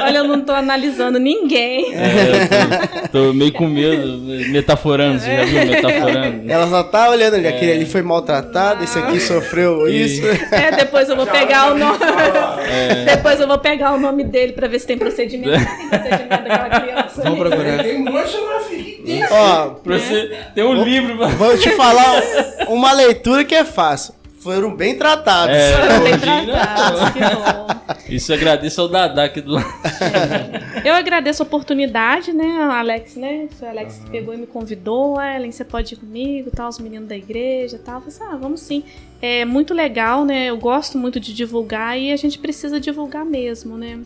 Olha, eu não tô analisando ninguém. Eu tô meio com medo, metaforando, você já viu metaforando? Ela só tá olhando ali, aquele ali foi maltratado, esse aqui sofreu isso. Depois eu vou pegar o nome. Depois eu vou pegar o nome dele pra ver se tem procedimento. Tem procedimento daquela criança. Vamos procurar. Tem mancha na ferida. Ó, Tem um livro. vou te falar uma leitura que é fácil. Foram bem tratados. Bem tratado, que bom. Isso eu agradeço ao Dadá aqui do lado. Eu agradeço a oportunidade, né, Alex, né? Foi o Alex que pegou e me convidou. Ellen, você pode ir comigo, tal, os meninos da igreja e tal. Eu falei assim, vamos sim. É muito legal, né? Eu gosto muito de divulgar e a gente precisa divulgar mesmo, né?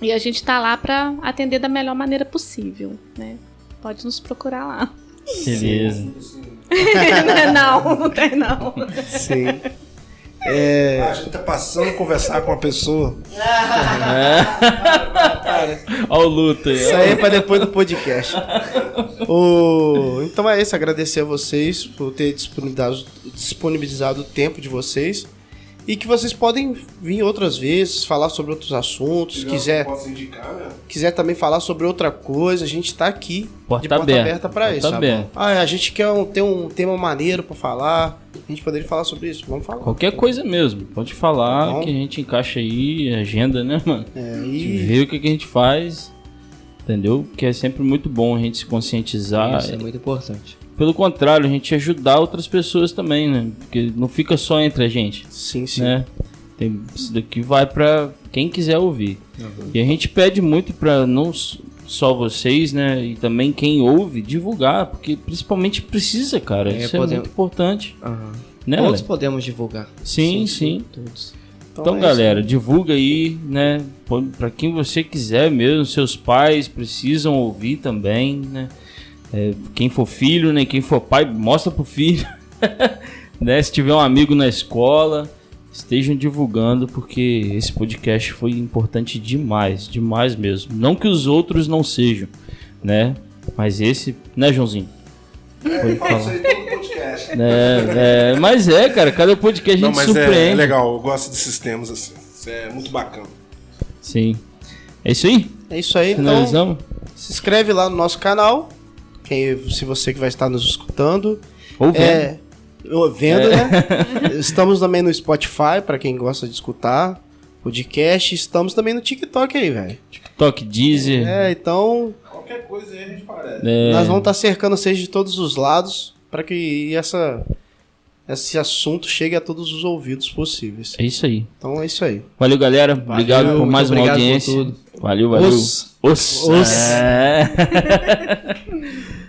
E a gente tá lá pra atender da melhor maneira possível, né? Pode nos procurar lá. Beleza. Não tem não. Sim. A gente tá passando a conversar com uma pessoa. Olha o luto aí. Isso aí é pra depois do podcast. Então é isso, agradecer a vocês por ter disponibilizado o tempo de vocês. E que vocês podem vir outras vezes, falar sobre outros assuntos. Posso indicar, né? Quiser também falar sobre outra coisa, a gente tá aqui Porta de porta aberta. aberta pra Porta isso. aberta. A gente quer ter um tema maneiro pra falar. A gente poderia falar sobre isso. Vamos falar. Qualquer coisa mesmo. Pode falar Tá bom. que a gente encaixa aí, agenda, né, mano? A gente E vê o que a gente faz, entendeu? Que é sempre muito bom a gente se conscientizar. Isso é muito importante. Pelo contrário, a gente ajudar outras pessoas também, né? Porque não fica só entre a gente, sim. né? Isso daqui vai pra quem quiser ouvir. E a gente pede muito pra não só vocês, né? E também quem ouve, divulgar. Porque principalmente precisa, cara. Isso é muito importante. Né, Todos Alex? podemos divulgar. Sim. Todos. Então, é galera, isso. divulga aí, né? Pra quem você quiser mesmo. Seus pais precisam ouvir também, né? Quem for filho, né? Quem for pai, mostra pro filho. Né? Se tiver um amigo na escola, estejam divulgando, porque esse podcast foi importante demais, demais mesmo. Não que os outros não sejam, né? Mas esse, né, Joãozinho? Pode falar. Isso aí todo podcast. Mas cara, cada podcast a gente surpreende. É legal, eu gosto desses temas assim. Isso é muito bacana. Sim. É isso aí? É isso aí. Então, Finalizamos? se inscreve lá no nosso canal. Se você que vai estar nos escutando. Ou vendo. Vendo, né? Estamos também no Spotify, pra quem gosta de escutar podcast. Estamos também no TikTok aí, velho. TikTok, Deezer. Então, Qualquer coisa aí a gente parece. nós vamos estar cercando vocês de todos os lados para que esse assunto chegue a todos os ouvidos possíveis. É isso aí. Então é isso aí. Valeu, galera. Obrigado por muito mais uma obrigado por audiência. tudo. Valeu. Os. Os.